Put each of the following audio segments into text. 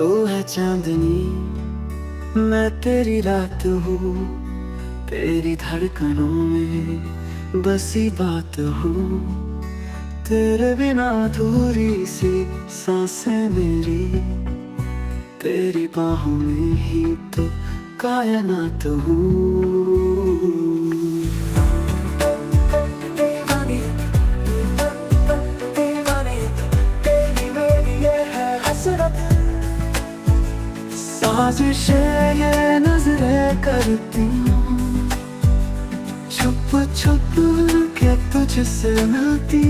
तो है चांदनी, मैं तेरी रात हूँ, तेरी धड़कनों में बसी बात हूँ। तेरे बिना अधूरी सी सांसें मेरी, तेरी बाहों में ही तो कायनात हूँ। साजिशें ये नजरें करती हूँ, छुप छुप के तुझसे मिलती।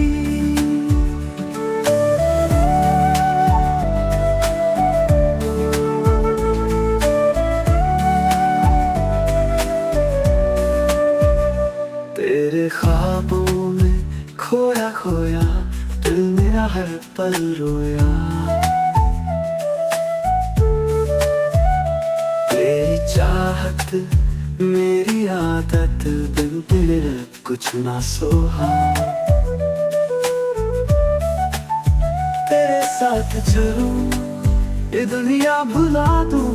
तेरे ख्वाबों में खोया खोया दिल मेरा हर पल रोया। चाहत मेरी आदत, बिन तेरे कुछ ना सोहा। तेरे साथ चलूं ये दुनिया भुला दूं,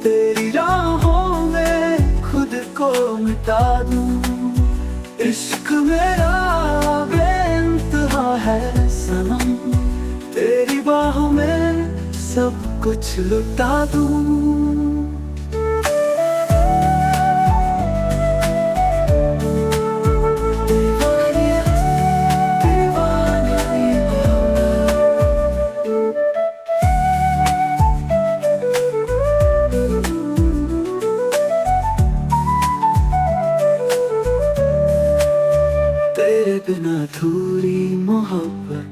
तेरी राहों में खुद को मिटा दूं। इश्क मेरा बेइंतहा है सनम, तेरी बाहों में सब कुछ लुटा दूं। तेरे बिना अधूरी मोहब्बत,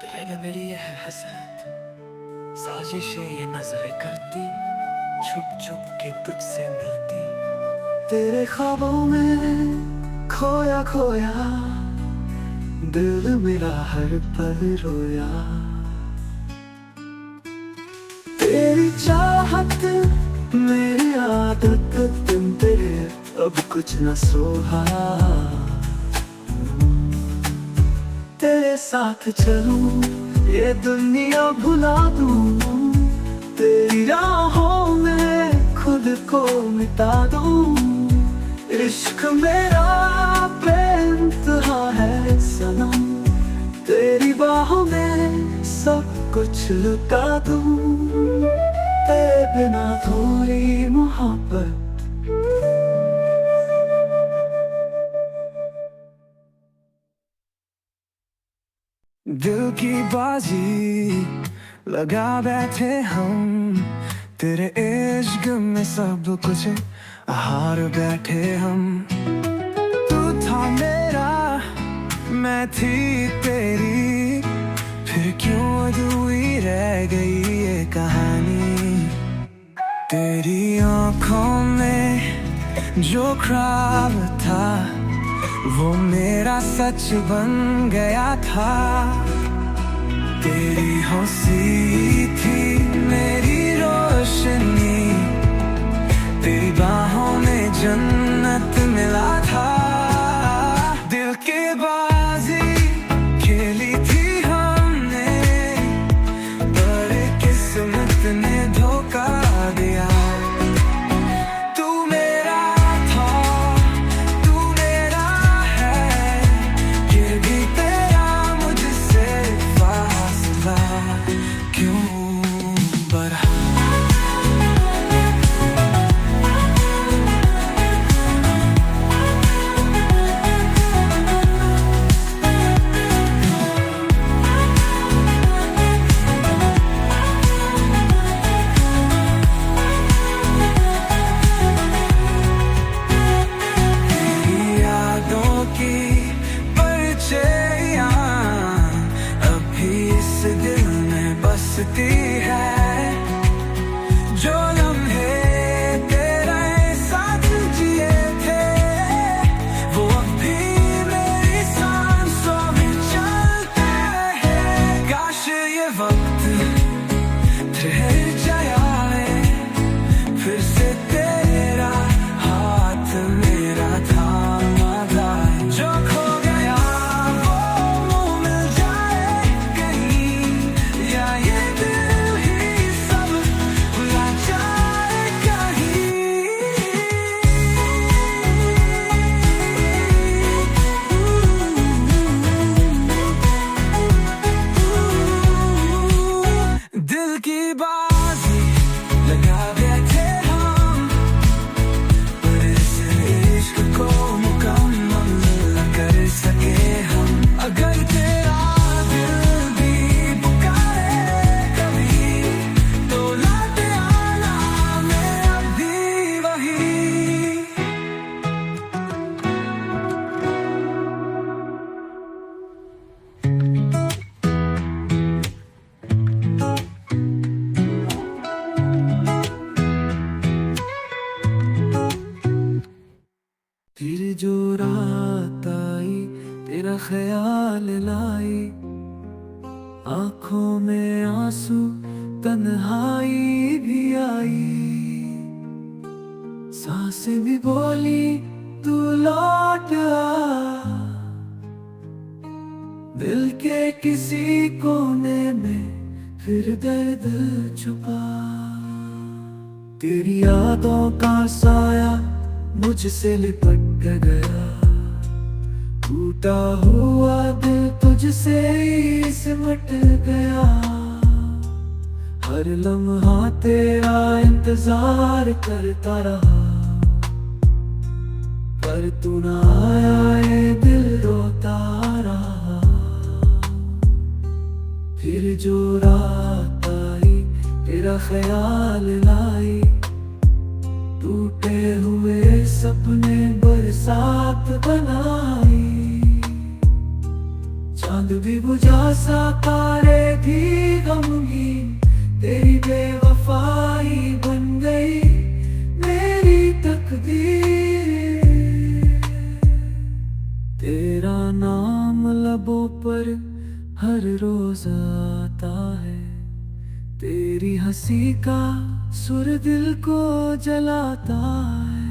तेरे मेरी ये है हसरत, साजिशें ये नजरें करती, छुप छुप के तुझसे मिलती। तेरे ख्वाबों में खोया खोया दिल मेरा हर पल रोया। तेरी चाहत मेरी आदत, बिन तेरे अब कुछ न सोहा। तेरे साथ चलूं ये दुनिया भुला दूं, तेरी राहों में खुद को मिटा दूं। इश्क मेरा बेइंतहा है सनम, तेरी बाहों में सब कुछ लुटा दूं। तेरे बिना थोड़ी मोहब्बत, दिल की बाजी लगा बैठे हम, तेरे इश्क में सब कुछ हार बैठे हम। तू था मेरा मैं थी तेरी, फिर क्यों अधूरी रह गई ये कहानी। तेरी आँखों में जो ख्वाब था, वो मेरा सच बन गया था। तेरी हंसी थी मेरी रोशनी, तेरी बाहों में जन्नत मिला था। दिल की बाजी खेली थी हमने, बड़े किस्मत ने धोखा दिया। तू मेरा था, तू मेरा है, ये भी तेरा मुझसे फासला क्यों बढ़ा। फिर जो रात आई तेरा ख्याल लाई, आंखों में आंसू तन्हाई भी आई, सांसें भी बोली तू लौट आ, दिल के किसी कोने में फिर दर्द छुपा। तेरी यादों का साया मुझसे लिपट गया, टूटा हुआ दिल तुझसे ही सिमट गया। हर लम्हा तेरा इंतजार करता रहा, पर तू ना आया, ये दिल रोता रहा। फिर जो रात आई तेरा ख्याल लाई, टूटे हुए सपने बरसात बनाई। चांद भी बुझा सा तारे भी गमगीन, तेरी बेवफाई बन गई मेरी तकदीर। तेरा नाम लबों पर हर रोज आता है, तेरी हंसी का सुर दिल को जलाता है।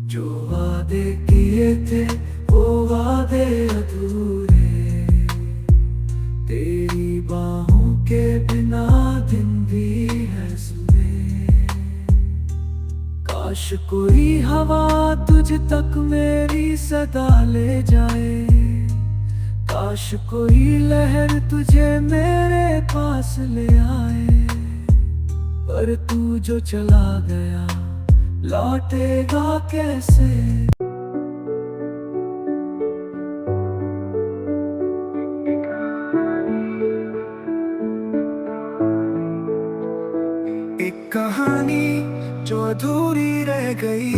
जो वादे किए थे वो वादे अधूरे, तेरी बाहों के बिना दिन भी है सुने। काश कोई हवा तुझ तक मेरी सदा ले जाए, काश कोई लहर तुझे मेरे पास ले आए। पर तू जो चला गया लौटेगा कैसे। एक कहानी जो अधूरी रह गई,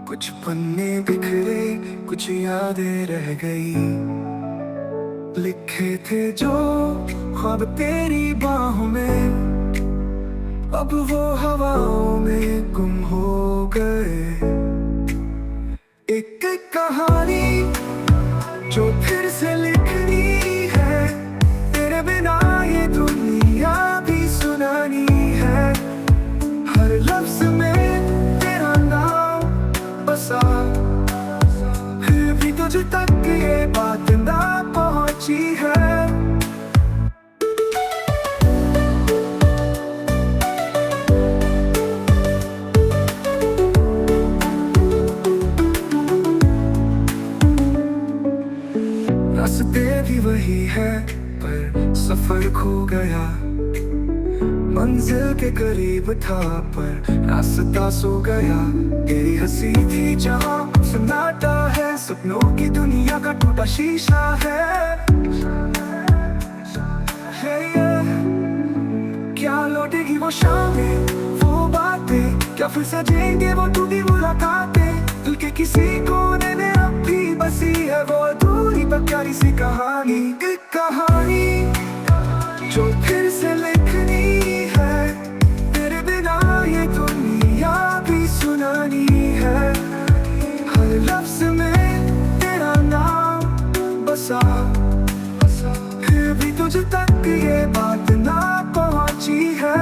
कुछ पन्ने बिखरे कुछ यादें रह गई। लिखे थे जो ख्वाब तेरी बाहों में, अब वो हवाओं में गुम हो गए। एक एक कहानी जो फिर से लिखनी है, तेरे बिना ये दुनिया भी सुनानी है। हर लफ्ज में तेरा नाम बसा, फिर भी तुझ तक ये बात ना पहुंची है। रास्ते भी वही है पर सफर खो गया, मंजिल के करीब था पर रास्ता सो गया। तेरी हंसी थी जहाँ सन्नाटा है, सपनों की दुनिया का टूटा शीशा है। क्या लौटेगी वो शामें, वो बातें, क्या फिर सजेंगे वो टूटी मुलाकातें। दिल के किसी कोने में अब भी बसी है वो अधूरी पर प्यारी सी कहानी। एक कहानी जो फिर से लिखनी है, तेरे बिना ये दुनिया भी सुनानी है। हर लफ्ज में तेरा नाम बसा, फिर भी तुझ तक ये बात ना पहुंची है।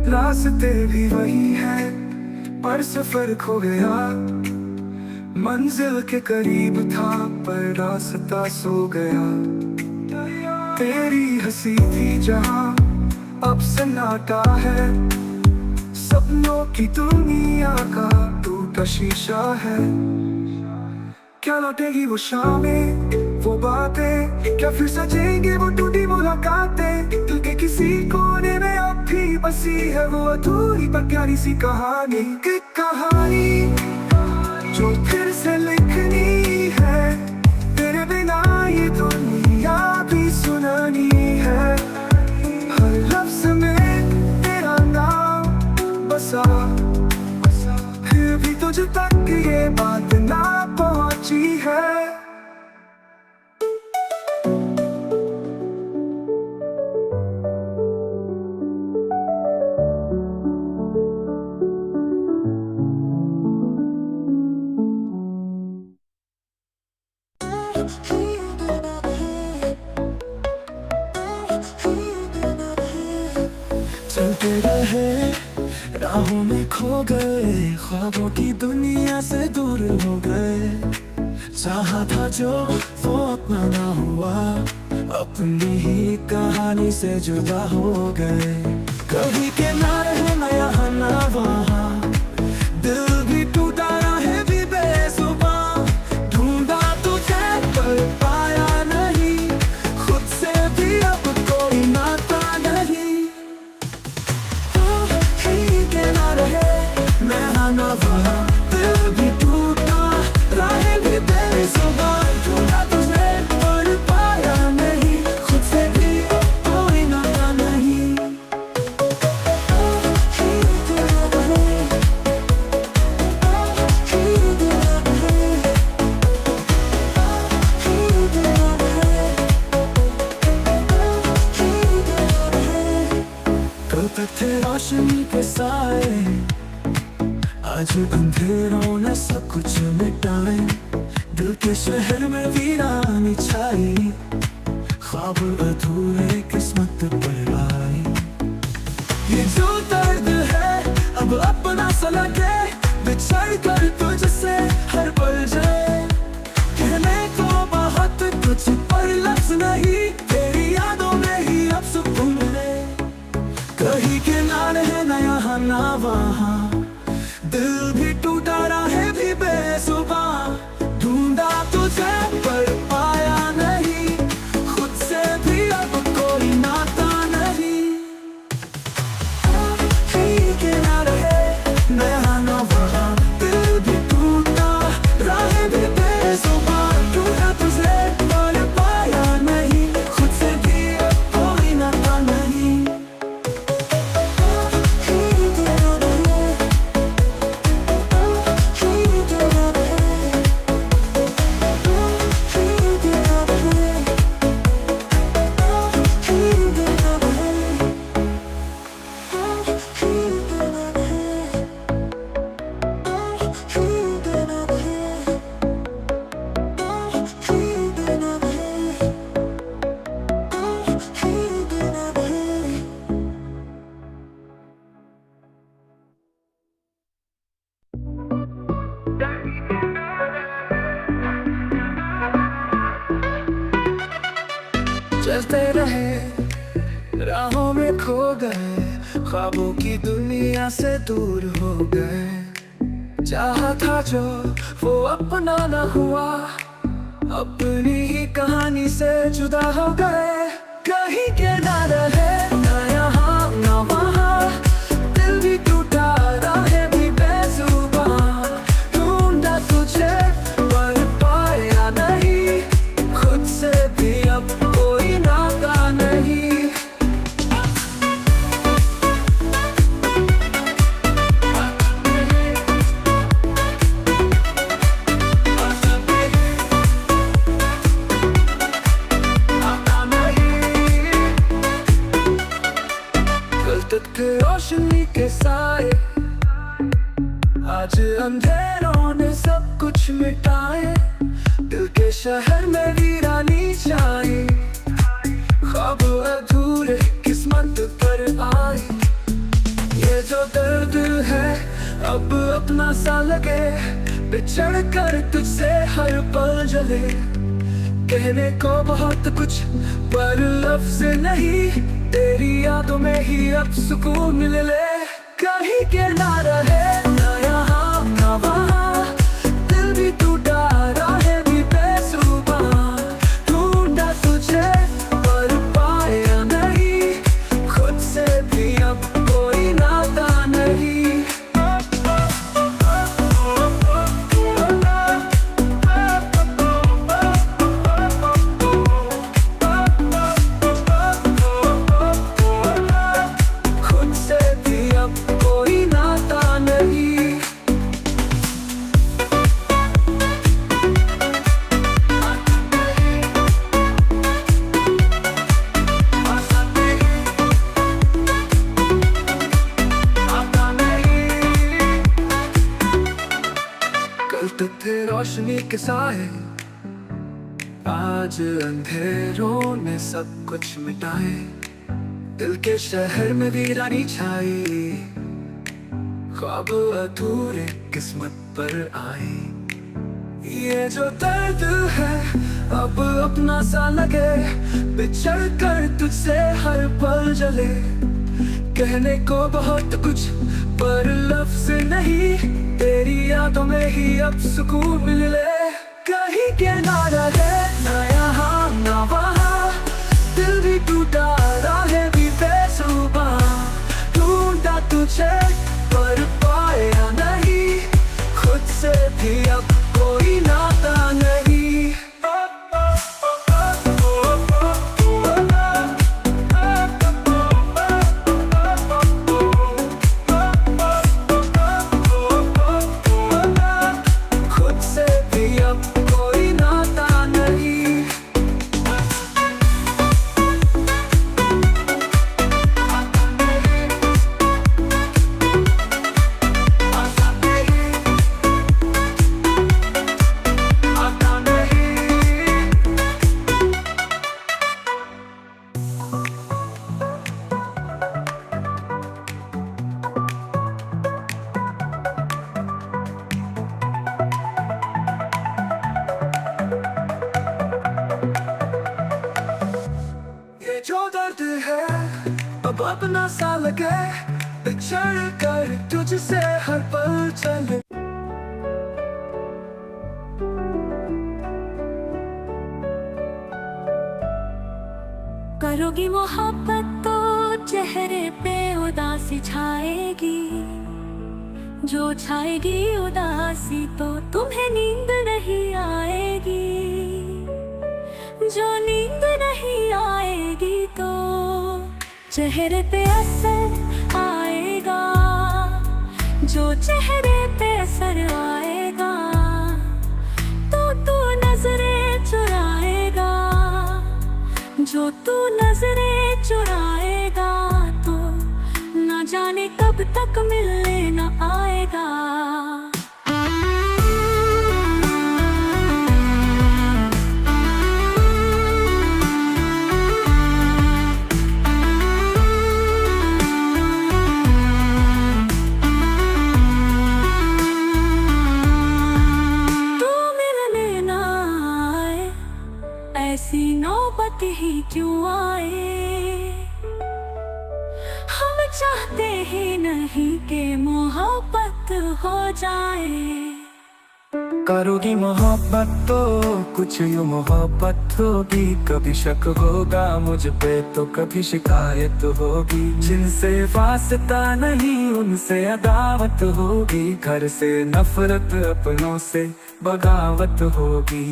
रास्ते भी वही है पर सफर खो गया, मंजिल के करीब था पर रास्ता सो गया। तेरी हंसी थी जहाँ अब सन्नाटा है, सपनों की दुनिया का टूटा शीशा है। क्या लौटेगी वो शामें, वो बातें, क्या फिर सजेंगे वो टूटी मुलाकातें। दिल के किसी कोने में अब भी बसी है वो अधूरी पर प्यारी सी कहानी। एक कहानी जो फिर से लिखनी है, तेरे बिना ये दुनिया भी सुनानी है। हर लफ्ज में तेरा नाम बसा, फिर भी तुझ तक ये बात ना पहुंची है। चलते रहे राहों में खो गए, ख्वाबों की दुनिया से दूर हो गए। चाहा था जो वो अपना ना हुआ, अपनी ही कहानी से जुदा हो गए। कभी के ना रहे ना यहाँ ना वहाँ, दिल भी टूटा है भी बेजुबान। ढूंढा तुझे पर पाया नहीं, खुद से भी अब कोई नाता नहीं। ना रहे मैं ना वहाँ, दिल भी टूटा राहें भी बेजुबान। ढूंढा तुझे पर पाया नहीं, खुद से भी कोई नाता नहीं। कल तक थे रोशनी के साए, आज अंधेरों ने सब कुछ मिटाए। दिल के शहर में वीरानी छाई, ख्वाब अधूरे किस्मत पर आए। ये जो दर्द है अब अपना सा लगे, बिछड़ कर तुझसे हर पल जाए। कहने को बहुत कुछ पर लफ्ज नहीं, तेरी यादों में ही अब सुकून मिले। कहीं के ना रहे ना यहाँ ना वहाँ, दिल भी टूटा राहें भी बेजुबान। ढूंढा तुझे पर पाया नहीं, खुद से भी अब कोई नाता नहीं। कहीं के ना रहे ना यहाँ ना वहाँ, दिल भी टूटा राहें भी बेजुबान। ढूंढा तुझे पर पाया नहीं, खुद से भी अब कोई नाता नहीं। चलते रहे राहों में खो गए, ख्वाबों की दुनिया से दूर हो गए। चाहा था जो वो अपना ना हुआ, अपनी ही कहानी से जुदा हो गए। कहीं के ना रहे ना यहाँ ना वहाँ, दिल भी टूटा राहें भी बेजुबान। ढूंढा तुझे पर पाया नहीं, खुद से भी अब कोई नाता नहीं। कल तक थे रोशनी के साए, आज अंधेरों ने सब कुछ मिटाए। दिल के शहर में वीरानी छाई, ख्वाब अधूरे किस्मत पर आए। ये जो दर्द है अब अपना सा लगे, बिछड़ कर तुझसे हर पल जले। कहने को बहुत कुछ पर लफ्ज नहीं, तेरी यादों में ही अब सुकून मिले। कहीं के ना रहे ना यहाँ ना वहाँ, दिल भी टूटा राहें भी बेजुबान। ढूंढा तुझे पर पाया नहीं, खुद से भी अब कोई नाता नहीं। खुद से भी अब कोई नाता नहीं। कल तक थे रोशनी के साए, आज अंधेरों ने सब कुछ मिटाए, दिल के शहर में वीरानी छाई, ख्वाब अधूरे किस्मत पर आए। ये जो दर्द है अब अपना सा लगे, बिछड़ कर तुझसे हर पल जले। कहने को बहुत कुछ पर लफ्ज नहीं, तेरी यादों में ही अब सुकून मिले। कहीं के ना रहे ना यहाँ ना वहाँ, दिल भी टूटा राहें भी बेसुबा। ढूंढा तुझे पर पाया नहीं, खुद से भी अब कोई नाता नहीं। खुद से भी अब कोई नाता नहीं। ये जो दर्द है अब अपना सा लगे, बिछड़ कर तुझसे हर पल चले। करोगी मोहब्बत तो चेहरे पे उदासी छाएगी, जो छाएगी उदासी तो तुम्हें नींद नहीं आएगी। जो नींद नहीं आएगी तो चेहरे पे असर आएगा, जो चेहरे पे असर आएगा तो तू नजरें चुराएगा। जो तू नजरें चुराएगा तो न जाने कब तक मिलने न आएगा। ऐसी नौबत ही क्यों आए, हम चाहते ही नहीं कि मोहब्बत हो जाए। करोगी मोहब्बत तो कुछ यूं मोहब्बत होगी, कभी शक होगा मुझ पे तो कभी शिकायत होगी। जिनसे वास्ता नहीं उनसे अदावत होगी, घर से नफरत अपनों से बगावत होगी।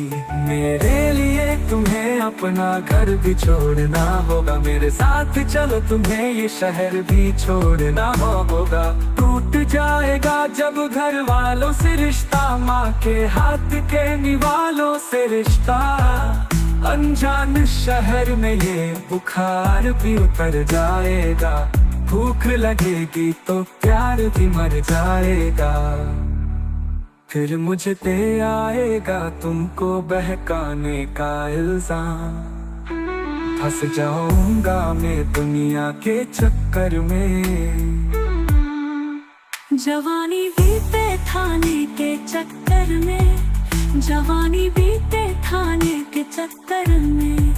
मेरे लिए तुम्हें अपना घर भी छोड़ना होगा, मेरे साथ चलो तुम्हें ये शहर भी छोड़ना होगा। टूट जाएगा जब घर वालों से रिश्ता, माँ के हाथ के निवालों से रिश्ता। अनजान शहर में ये बुखार भी उतर जाएगा, भूख लगेगी तो प्यार भी मर जाएगा। फिर मुझे पे आएगा तुमको बहकाने का इल्जाम, फंस जाऊंगा मैं दुनिया के चक्कर में। जवानी बीते थाने के चक्कर में, जवानी बीते थाने के चक्कर में,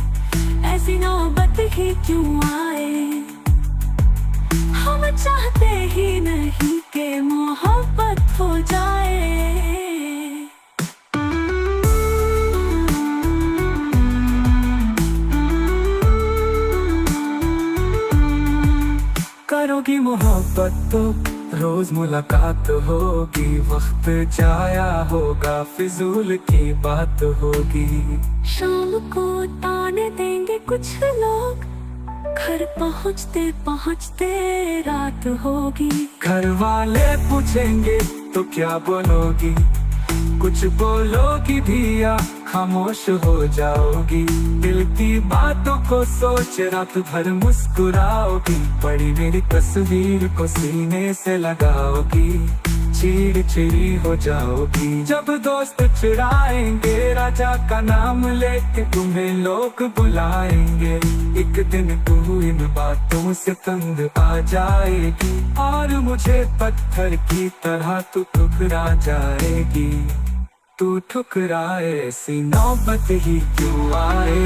ऐसी नौबत ही क्यों आए। हम चाहते ही नहीं कि मोहब्बत हो जाए। करोगी मोहब्बत तो रोज मुलाकात होगी, वक्त जाया होगा फिजूल की बात होगी। शाम को ताने देंगे कुछ लोग, घर पहुँचते पहुँचते रात होगी। घर वाले पूछेंगे तो क्या बोलोगी, कुछ बोलोगी भी या खामोश हो जाओगी। दिल की बातों को सोच रात भर मुस्कुराओगी, पड़ी मेरी तस्वीर को सीने से लगाओगी। चिड़ी हो जाओगी। जब दोस्त चिढ़ाएंगे राजा का नाम लेके तुम्हें लोग बुलाएंगे। एक दिन तू इन बातों से तंग आ जाएगी और मुझे पत्थर की तरह तू ठुकरा जाएगी। तू ठुकराए ऐसी नौबत ही क्यों आए।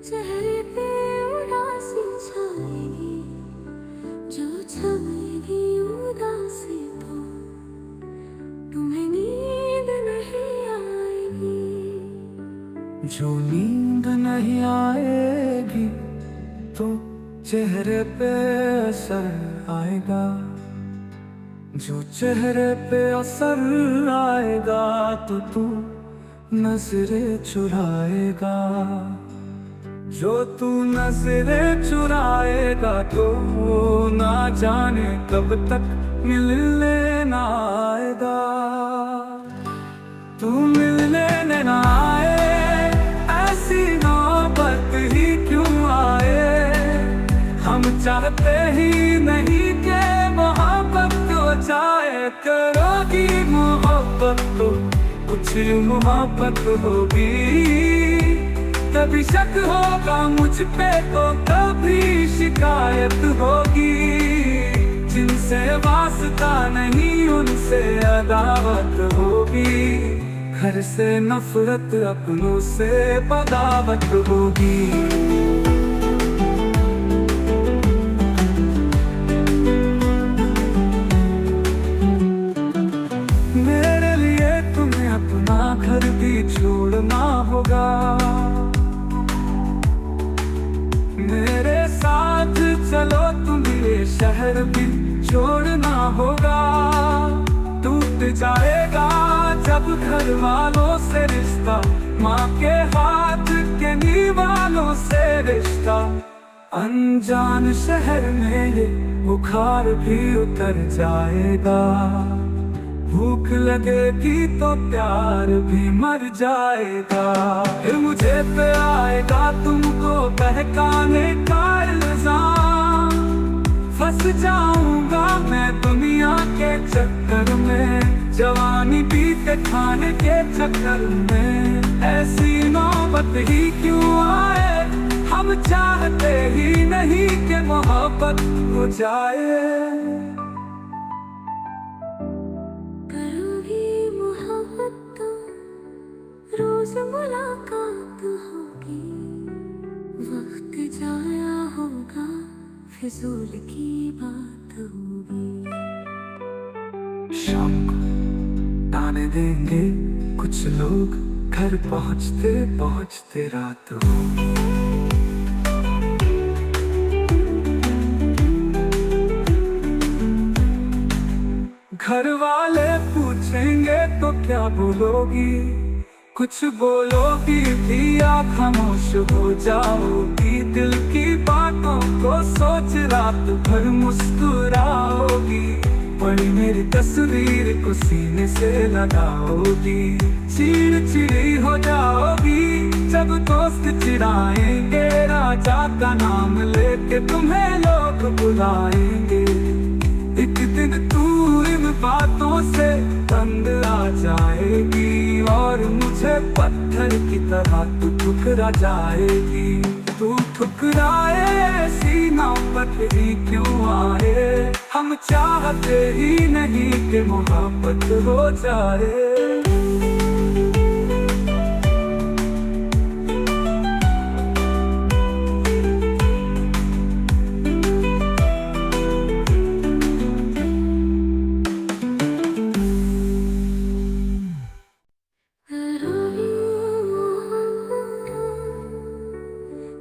चेहरे पे उदासी छाएगी, जो छाएगी उदासी तो तुम्हें नींद नहीं आएगी। जो नींद नहीं आएगी तो चेहरे पे असर आएगा। जो चेहरे पे असर आएगा तो तू नजरें चुराएगा। जो तू नजरें चुराएगा तो ना जाने कब तक मिलने ना आएगा। तू मिलने ना आए ऐसी नौबत ही क्यों आए। हम चाहते ही नहीं कि मोहब्बत हो जाए। करोगी मोहब्बत तो कुछ मोहब्बत होगी। कभी शक होगा मुझ पे तो कभी शिकायत होगी। जिनसे वास्ता नहीं उनसे अदावत होगी। घर से नफरत अपनों से बगावत होगी। मेरे लिए तुम्हें अपना घर भी छोड़ना होगा। मेरे साथ चलो तुम्हें शहर भी छोड़ना होगा। टूट जाएगा जब घर वालों से रिश्ता, माँ के हाथ के निवालों से रिश्ता। अनजान शहर में ये बुखार भी उतर जाएगा। भूख लगेगी तो प्यार भी मर जाएगा। फिर मुझे पे आएगा तुमको बहकाने का इल्जाम। फंस जाऊंगा मैं दुनिया के चक्कर में। जवानी बीते खाने के चक्कर में। ऐसी नौबत ही क्यों आए। हम चाहते ही नहीं कि मोहब्बत हो जाए। रोज मुलाकात होगी, वक्त जाया होगा, फिजूल की बात होगी। शाम को ताने देंगे कुछ लोग, घर पहुँचते पहुँचते रात होगी। घर वाले पूछेंगे तो क्या बोलोगी। कुछ बोलोगी भी आप खामोश हो जाओगी। दिल की बातों को सोच रात भर मुस्कुराओगी। पड़ी मेरी तस्वीर को सीने से लगाओगी। चिड़ी हो जाओगी जब दोस्त चिढ़ाएंगे। राजा का नाम लेके तुम्हें लोग बुलाएंगे। एक दिन तू इन बातों से तंग आ जाएगी और मुझे पत्थर की तरह तू ठुकरा जाएगी। तू ठुकराए ऐसी नौबत ही क्यों आए। हम चाहते ही नहीं कि मोहब्बत हो जाए।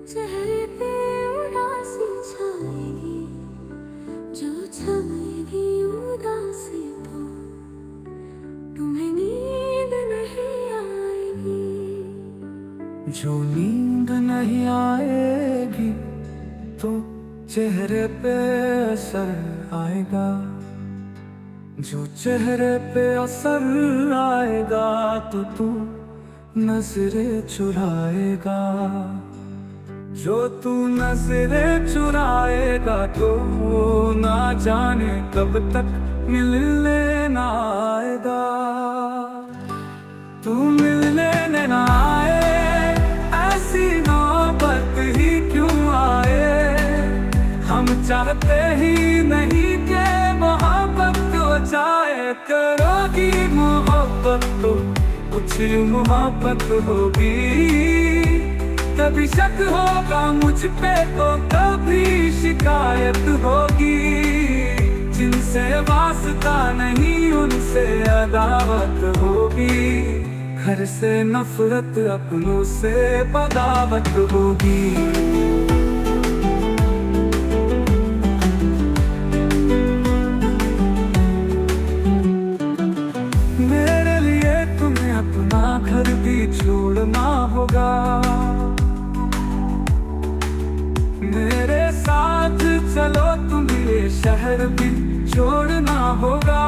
चेहरे पे उदासी छाएगी, जो छाएगी उदासी तो तुम्हें जो नींद नहीं आएगी तो चेहरे पे असर आएगा, जो चेहरे पे असर आएगा तो तू नजरें चुराएगा, जो तू नजरें चुराएगा तो ना जाने कब तक मिलने ना आएगा। तू मिलने ना आए, ऐसी नौबत ही क्यों आए। हम चाहते ही नहीं कि मोहब्बत हो जाए, करोगी मोहब्बत तो कुछ मोहब्बत होगी। कभी शक होगा मुझ पे तो कभी शिकायत होगी। जिनसे वास्ता नहीं उनसे अदावत होगी। घर से नफरत अपनों से बगावत होगी। मेरे लिए तुम्हें अपना घर भी छोड़ना होगा, मेरे साथ चलो तुम्हें ये शहर भी छोड़ना होगा।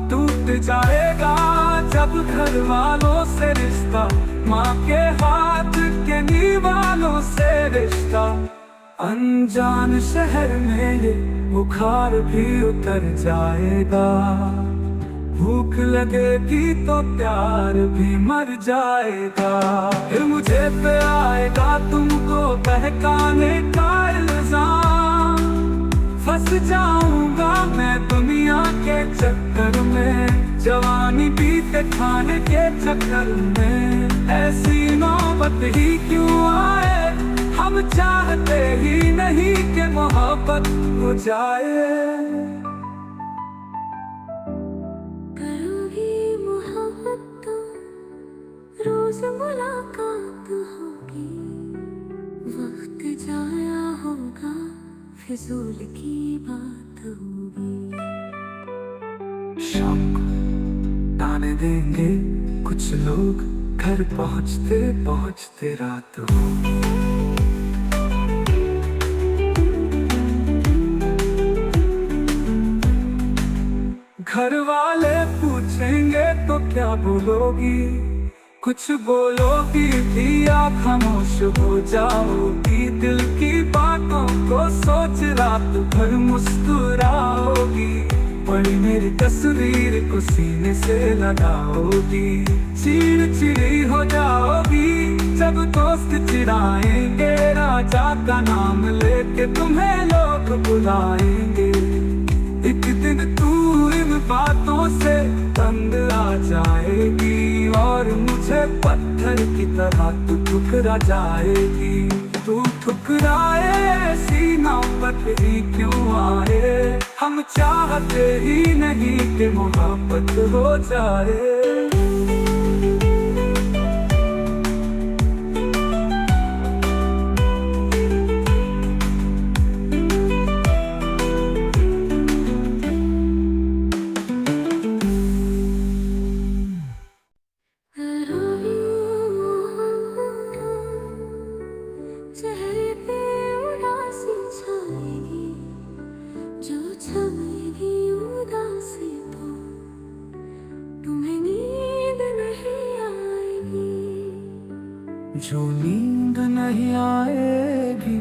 टूट जाएगा जब घर वालों से रिश्ता, माँ के हाथ के निवालों से रिश्ता। अनजान शहर में ये बुखार भी उतर जाएगा। भूख लगेगी तो प्यार भी मर जाएगा। फिर मुझे पे आएगा तुमको बहकाने का इल्जाम। फंस जाऊंगा मैं दुनिया के चक्कर में, जवानी बीते खाने के चक्कर में। ऐसी नौबत ही क्यों आए, हम चाहते ही नहीं कि मोहब्बत हो जाए। रोज मुलाकात होगी, वक्त जाया होगा, फिजूल की बात होगी। शाम को ताने देंगे कुछ लोग, घर पहुंचते पहुंचते रात होगी। घर वाले पूछेंगे तो क्या बोलोगी, कुछ बोलोगी भी या खामोश हो जाओगी। दिल की बातों को सोच रात भर मुस्कुराओगी। बड़ी मेरी तस्वीर को सीने से लगाओगी। चिड़चिड़ी हो जाओगी जब दोस्त चिढ़ाएंगे। राजा का नाम लेके तुम्हें लोग बुलाएंगे। एक दिन तू इन बातों से तंग आ जाएगी और मुझे पत्थर की तरह तू ठुकरा जाएगी। तू ठुकराए ऐसी नौबत ही क्यों आए, हम चाहते ही नहीं कि मोहब्बत हो जाए। चेहरे पे उदासी छाएगी, जो छाएगी उदासी तो तुम्हें नींद नहीं आएगी। जो नींद नहीं आएगी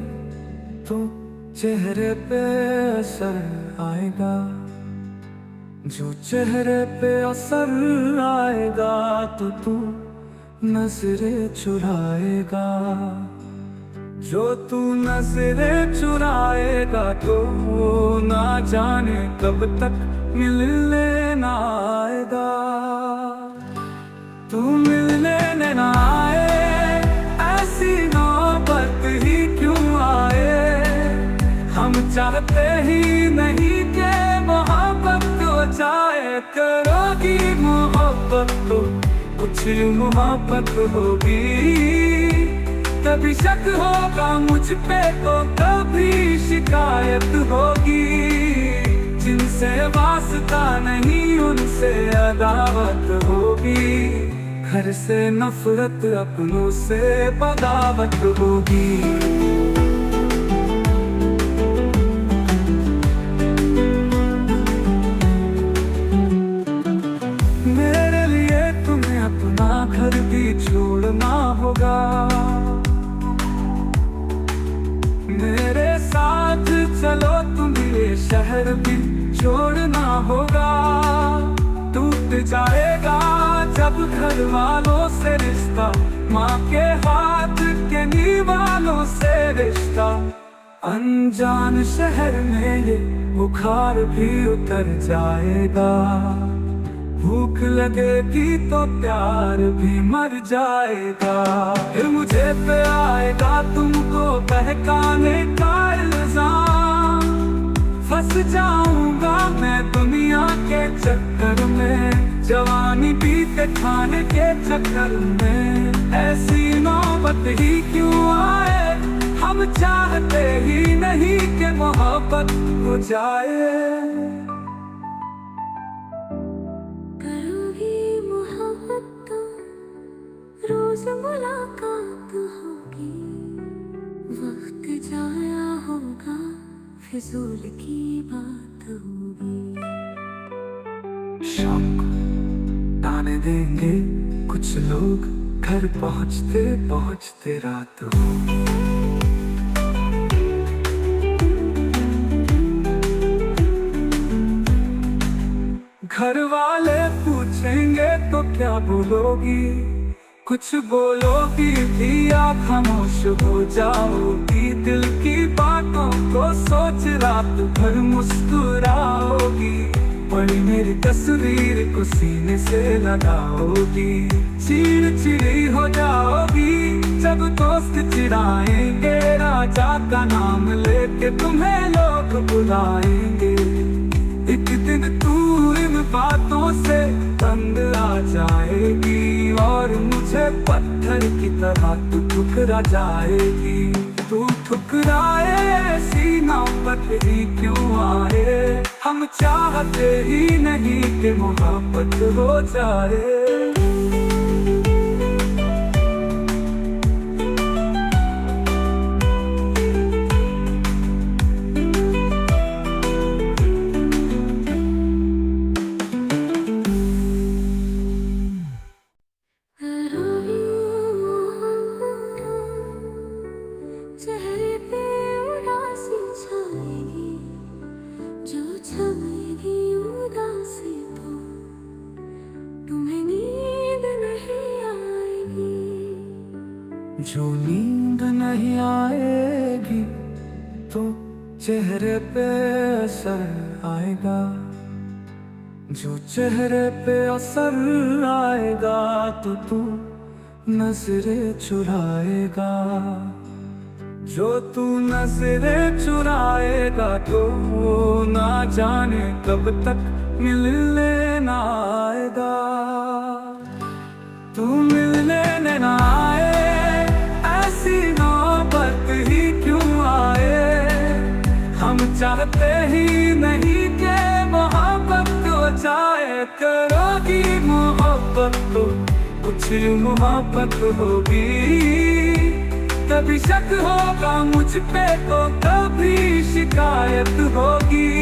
तो चेहरे पे असर आएगा, जो चेहरे पे असर आएगा तो तू नजरें चुराएगा, जो तू नजरें चुराएगा तो ना जाने कब तक मिलने ना आएगा। तू मिलने ना आए, ऐसी नौबत ही क्यों आए। हम चाहते ही नहीं कि मोहब्बत हो जाए, करोगी मोहब्बत तो कुछ मोहब्बत होगी। कभी शक होगा मुझ पे तो कभी शिकायत होगी। जिनसे वास्ता नहीं उनसे अदावत होगी। घर से नफरत अपनों से बगावत होगी। मेरे लिए तुम्हें अपना घर भी छोड़ना होगा, मेरे साथ चलो तुम्हें शहर भी छोड़ना होगा। टूट जाएगा जब घर वालों से रिश्ता, माँ के हाथ के निवालों से रिश्ता। अनजान शहर में ये बुखार भी उतर जाएगा, भूख लगेगी तो प्यार भी मर जाएगा। फिर मुझे पे आएगा तुमको बहकाने का इल्जाम, फंस जाऊंगा मैं दुनिया के चक्कर में, जवानी बीते खाने के चक्कर में। ऐसी नौबत ही क्यों आए, हम चाहते ही नहीं कि मोहब्बत हो जाए। रोज मुलाकात होगी, वक्त जाया होगा, फिजूल की बात होगी। शाम को ताने देंगे कुछ लोग, घर पहुँचते पहुँचते रात होगी। घर वाले पूछेंगे तो क्या बोलोगी, कुछ बोलोगी भी या खामोश हो जाओगी। दिल की बातों को सोच रात भर मुस्कुराओगी, बड़ी मेरी तस्वीर को सीने से लगाओगी। चिड़चिड़ी हो जाओगी जब दोस्त चिढ़ाएंगे, राजा का नाम लेके तुम्हें लोग बुलाएंगे। एक दिन तू इन बातों से तंग आ जाएगी, और मुझे पत्थर की तरह तू ठुकरा जाएगी। तू ठुकराए ऐसी नौबत ही क्यों आए, हम चाहते ही नहीं कि मोहब्बत हो जाए। चेहरे पे उदासी छाएगी, जो छाएगी उदासी तो तुम्हें नींद नहीं आएगी। जो नींद नहीं आएगी तो चेहरे पे असर आएगा, जो चेहरे पे असर आएगा तो तू नजरें चुराएगा। जो तू नजरें चुराएगा तो ना जाने कब तक मिलने ना आएगा। तू मिलने ना आए, ऐसी नौबत ही क्यों आए, हम चाहते ही नहीं कि मोहब्बत हो जाए। करोगी मोहब्बत तो कुछ मोहब्बत होगी, कभी शक होगा मुझ पे तो कभी शिकायत होगी।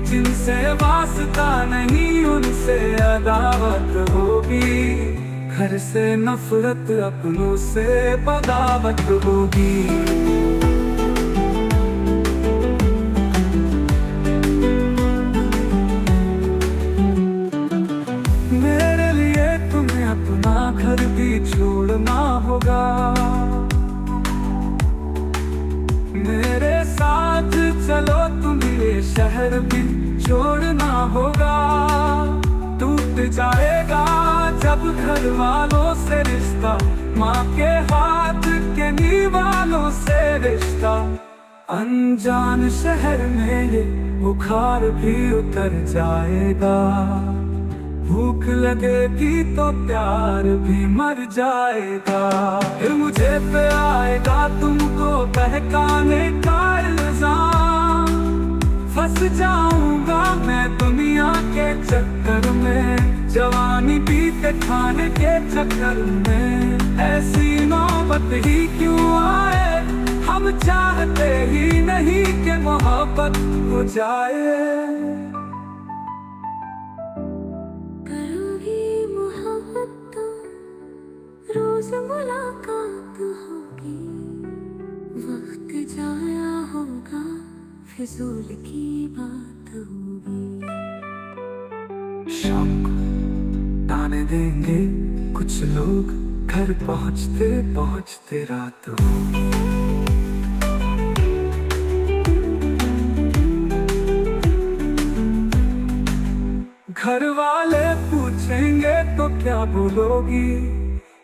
जिनसे वास्ता नहीं उनसे अदावत होगी, घर से नफरत अपनों से बगावत होगी। मेरे लिए तुम्हें अपना घर भी छोड़ना होगा, मेरे साथ चलो तुम्हें शहर भी छोड़ना होगा। टूट जाएगा जब घर वालों से रिश्ता, माँ के हाथ के निवालों से रिश्ता। अनजान शहर में ये बुखार भी उतर जाएगा, भूख लगेगी तो प्यार भी मर जाएगा। फिर मुझे पे आएगा तुमको बहकाने का इल्जाम, फंस जाऊंगा मैं दुनिया के चक्कर में, जवानी बीते खाने के चक्कर में ऐसी नौबत ही क्यों आए। हम चाहते ही नहीं कि मोहब्बत हो जाए। करोगी मोहब्बत तो रोज मुलाकात होगी, वक्त जाया होगा फिजूल की बात होगी। शाम को ताने देंगे कुछ लोग, घर पहुँचते पहुँचते रात होगी। घर वाले पूछेंगे तो क्या बोलोगी,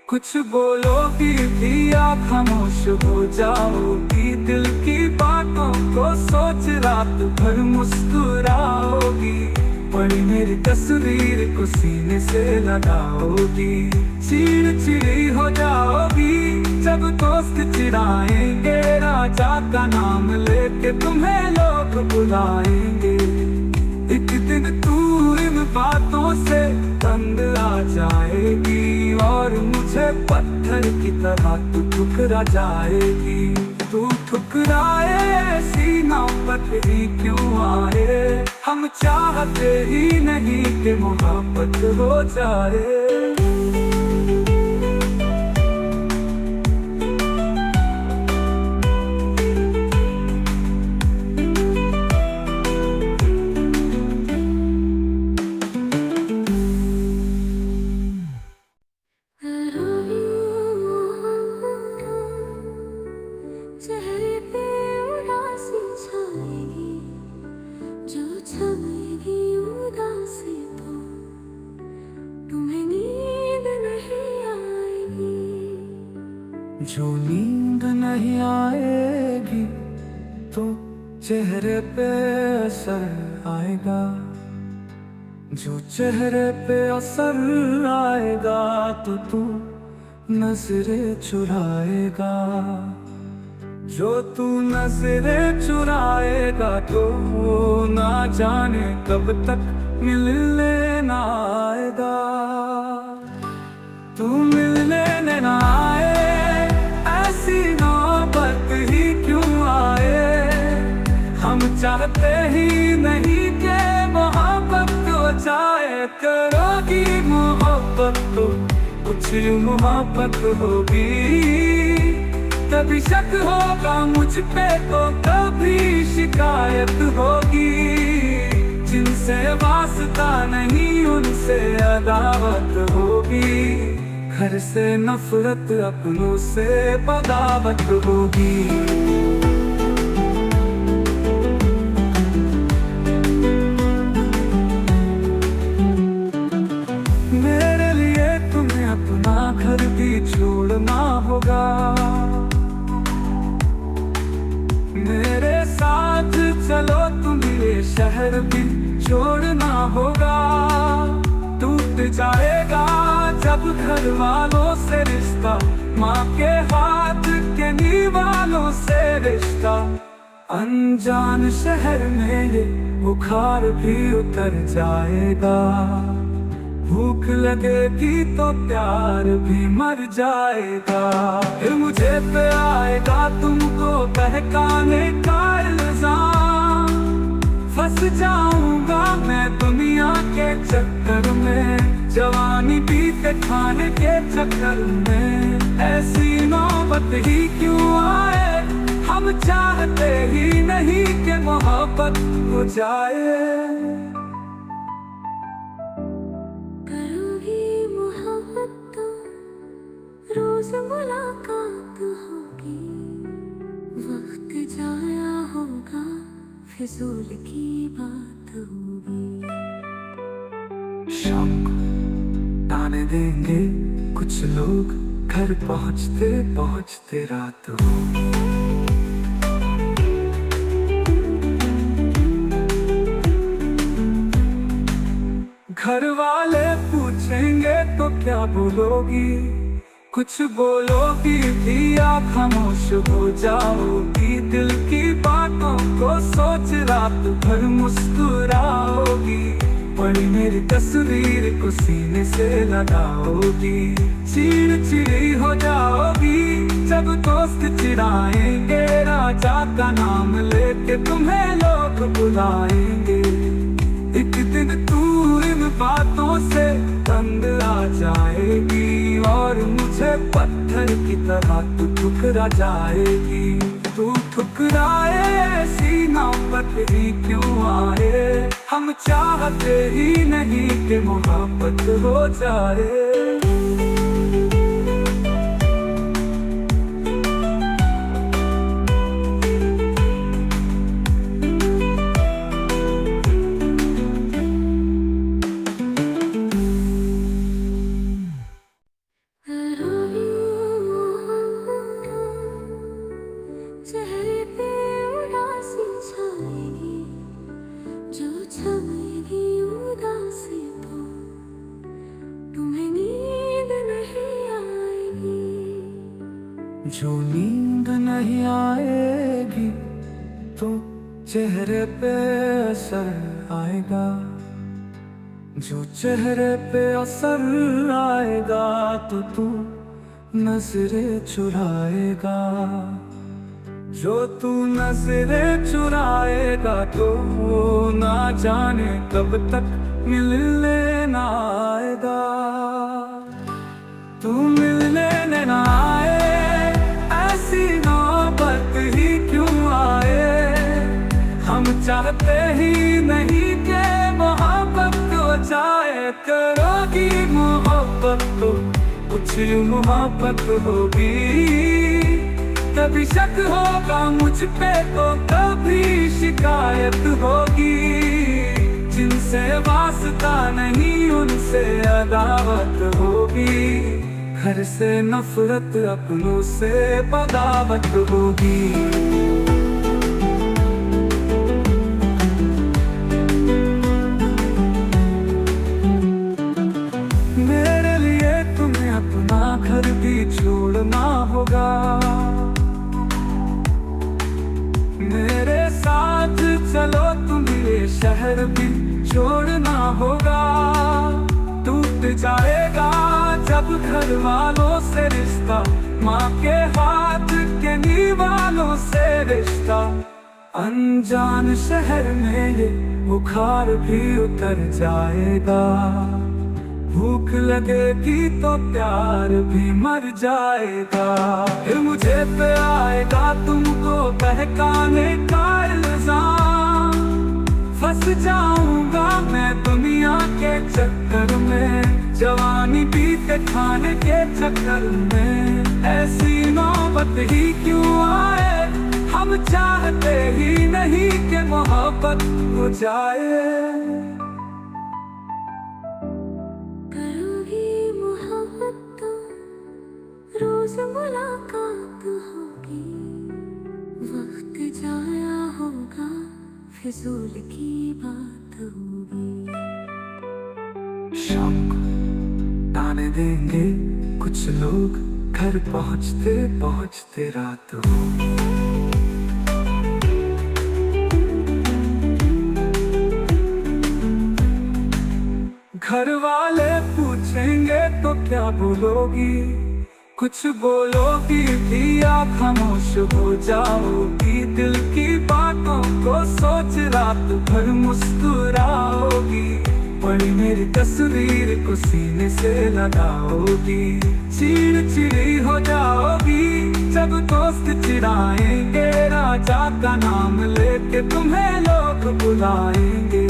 कुछ बोलोगी भी आप खामोश हो जाओगी। दिल की बातों को सोच रात भर मुस्कुराओगी। पड़ी मेरी तस्वीर को सीने से लगाओगी। चिड़चिड़ी हो जाओगी जब दोस्त चिढ़ाएंगे। राजा का नाम लेके तुम्हें लोग बुलाएंगे। एक दिन तू इन बातों से तंग आ जाएगी और मुझे पत्थर की तरह तू ठुकरा जाएगी। तू ठुकराए ऐसी नौबत ही क्यों आए। हम चाहते ही नहीं कि मोहब्बत हो जाए। चेहरे पे उदासी छाएगी, जो छाएगी उदासी तो तुम्हें नींद नहीं आएगी। जो नींद नहीं आएगी तो चेहरे पे असर आएगा। जो चेहरे पे असर आएगा तो तू नजरें चुराएगा। जो तू नजरें चुराएगा तो ना जाने कब तक मिलने ना आएगा। तू मिलने ना आए ऐसी नौबत ही क्यों आए। हम चाहते ही नहीं कि मोहब्बत हो जाए। करोगी मोहब्बत तो कुछ मोहब्बत होगी। कभी शक होगा मुझ पे तो कभी शिकायत होगी। जिनसे वास्ता नहीं उनसे अदावत होगी। घर से नफरत अपनों से बगावत होगी। मेरे लिए तुम्हें अपना घर भी छोड़ना होगा। मेरे साथ चलो तुम्हें शहर भी छोड़ना होगा। टूट जाएगा जब घर वालों से रिश्ता, माँ के हाथ के निवालों से रिश्ता। अनजान शहर में बुखार भी उतर जाएगा। भूख लगेगी तो प्यार भी मर जाएगा। फिर मुझे पे आएगा तुमको बहकाने का इल्जाम। फंस जाऊंगा मैं दुनिया के चक्कर में। जवानी बीते खाने के चक्कर में ऐसी नौबत ही क्यों आए। हम चाहते ही नहीं कि मोहब्बत हो जाए। रोज मुलाकात होगी, वक्त जाया होगा फिजूल की बात होगी। शाम को ताने देंगे कुछ लोग, घर पहुँचते पहुँचते रात होगी। घर वाले पूछेंगे तो क्या बोलोगी, कुछ बोलोगी भी आप खामोश हो जाओगी। दिल की बातों को सोच रात भर मुस्कुराओगी। पड़ी मेरी तस्वीर को सीने से लगाओगी, चिड़चिड़ी हो जाओगी जब दोस्त चिढ़ाएंगे, राजा का नाम लेके तुम्हें लोग बुलाएंगे। एक दिन तू इन बातों से तंग आ जाएगी और मुझे पत्थर की तरह तू ठुकरा जाएगी। तू ठुकराए ऐसी नौबत ही क्यों आए, हम चाहते ही नहीं कि मोहब्बत हो जाए। चेहरे पे उदासी छाएगी, जो छाएगी उदासी तो तुम्हें नींद नहीं आएगी। जो नींद नहीं आएगी तो चेहरे पे असर आएगा, जो चेहरे पे असर आएगा तो तू नजरें चुराएगा, जो तू नजरें चुराएगा तो ना जाने कब तक मिलने ना आएगा। तू मिलने ना आए ऐसी नौबत ही क्यों आए, हम चाहते ही नहीं कि मोहब्बत हो जाए। करोगी मोहब्बत तो कुछ मोहब्बत होगी, कभी शक होगा मुझ पे तो कभी शिकायत होगी। जिनसे वास्ता नहीं उनसे अदावत होगी, घर से नफरत अपनों से बगावत होगी। मेरे लिए तुम्हें अपना घर भी छोड़ना होगा, मेरे साथ चलो तुम्हें शहर भी छोड़ना होगा। टूट जाएगा जब घर वालों से रिश्ता, माँ के हाथ के नीवालों से रिश्ता। अनजान शहर में ये बुखार भी उतर जाएगा, भूख लगेगी तो प्यार भी मर जाएगा। फिर मुझे पे आएगा तुमको बहकाने का इल्जाम, फंस जाऊंगा मैं दुनिया के चक्कर में, जवानी बीते खाने के चक्कर में। ऐसी नौबत ही क्यों आए, हम चाहते ही नहीं कि मोहब्बत हो जाए। रोज मुलाकात होगी, वक्त जाया होगा, फिजूल की बात होगी। शाम को ताने देंगे कुछ लोग, घर पहुँचते पहुँचते रात होगी। घर वाले पूछेंगे तो क्या बोलोगी, कुछ बोलोगी भी आप खामोश हो जाओगी। दिल की बातों को सोच रात भर मुस्कुराओगी, पड़ी मेरी तस्वीर को सीने से लगाओगी। चिड़चिड़ी हो जाओगी जब दोस्त चिढ़ाएंगे, राजा का नाम लेके तुम्हें लोग बुलाएंगे।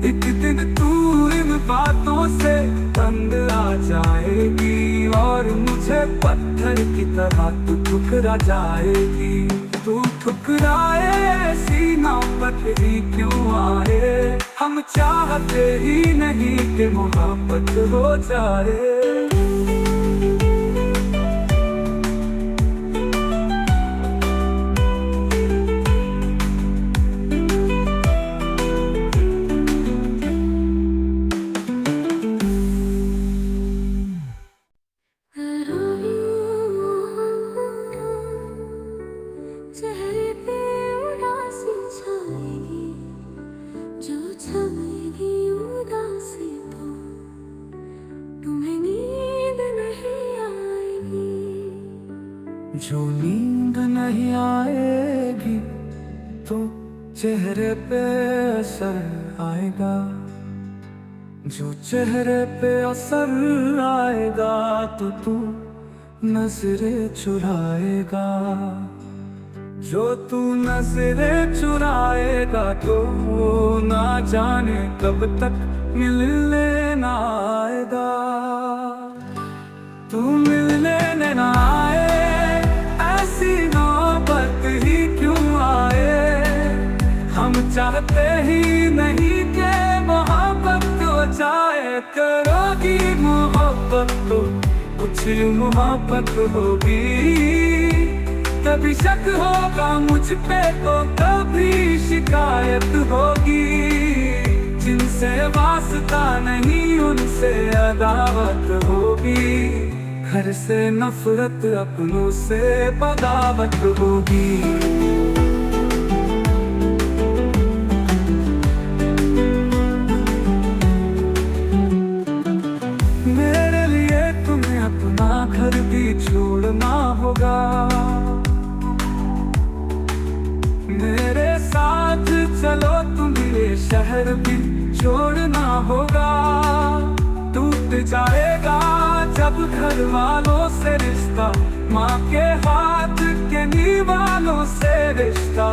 एक दिन तू इन बातों से तंग आ जाएगी और मुझे पत्थर की तरह तू ठुकरा जाएगी। तू ठुकराए ऐसी नौबत ही क्यों आए, हम चाहते ही नहीं कि मोहब्बत हो जाए। चेहरे पे उदासी छाएगी, जो छाएगी जो नींद नहीं आएगी तो चेहरे पे असर आएगा, जो चेहरे पे असर आएगा तो तू नजरें चुराएगा, जो तू नजरें चुराएगा तो ना जाने कब तक मिलने ना आएगा। तू मिलने ना आए, ऐसी नौबत ही क्यों आए। हम चाहते ही नहीं कि मोहब्बत हो जाए, करोगी मोहब्बत तो कुछ मोहब्बत होगी। कभी शक होगा मुझ पे तो कभी शिकायत होगी। जिनसे वास्ता नहीं उनसे अदावत होगी, घर से नफरत अपनों से बगावत होगी। मेरे लिए तुम्हें अपना घर भी छोड़ना होगा, मेरे साथ चलो तुम्हें शहर भी छोड़ना होगा। टूट जाएगा जब घर वालों से रिश्ता, माँ के हाथ के निवालों से रिश्ता।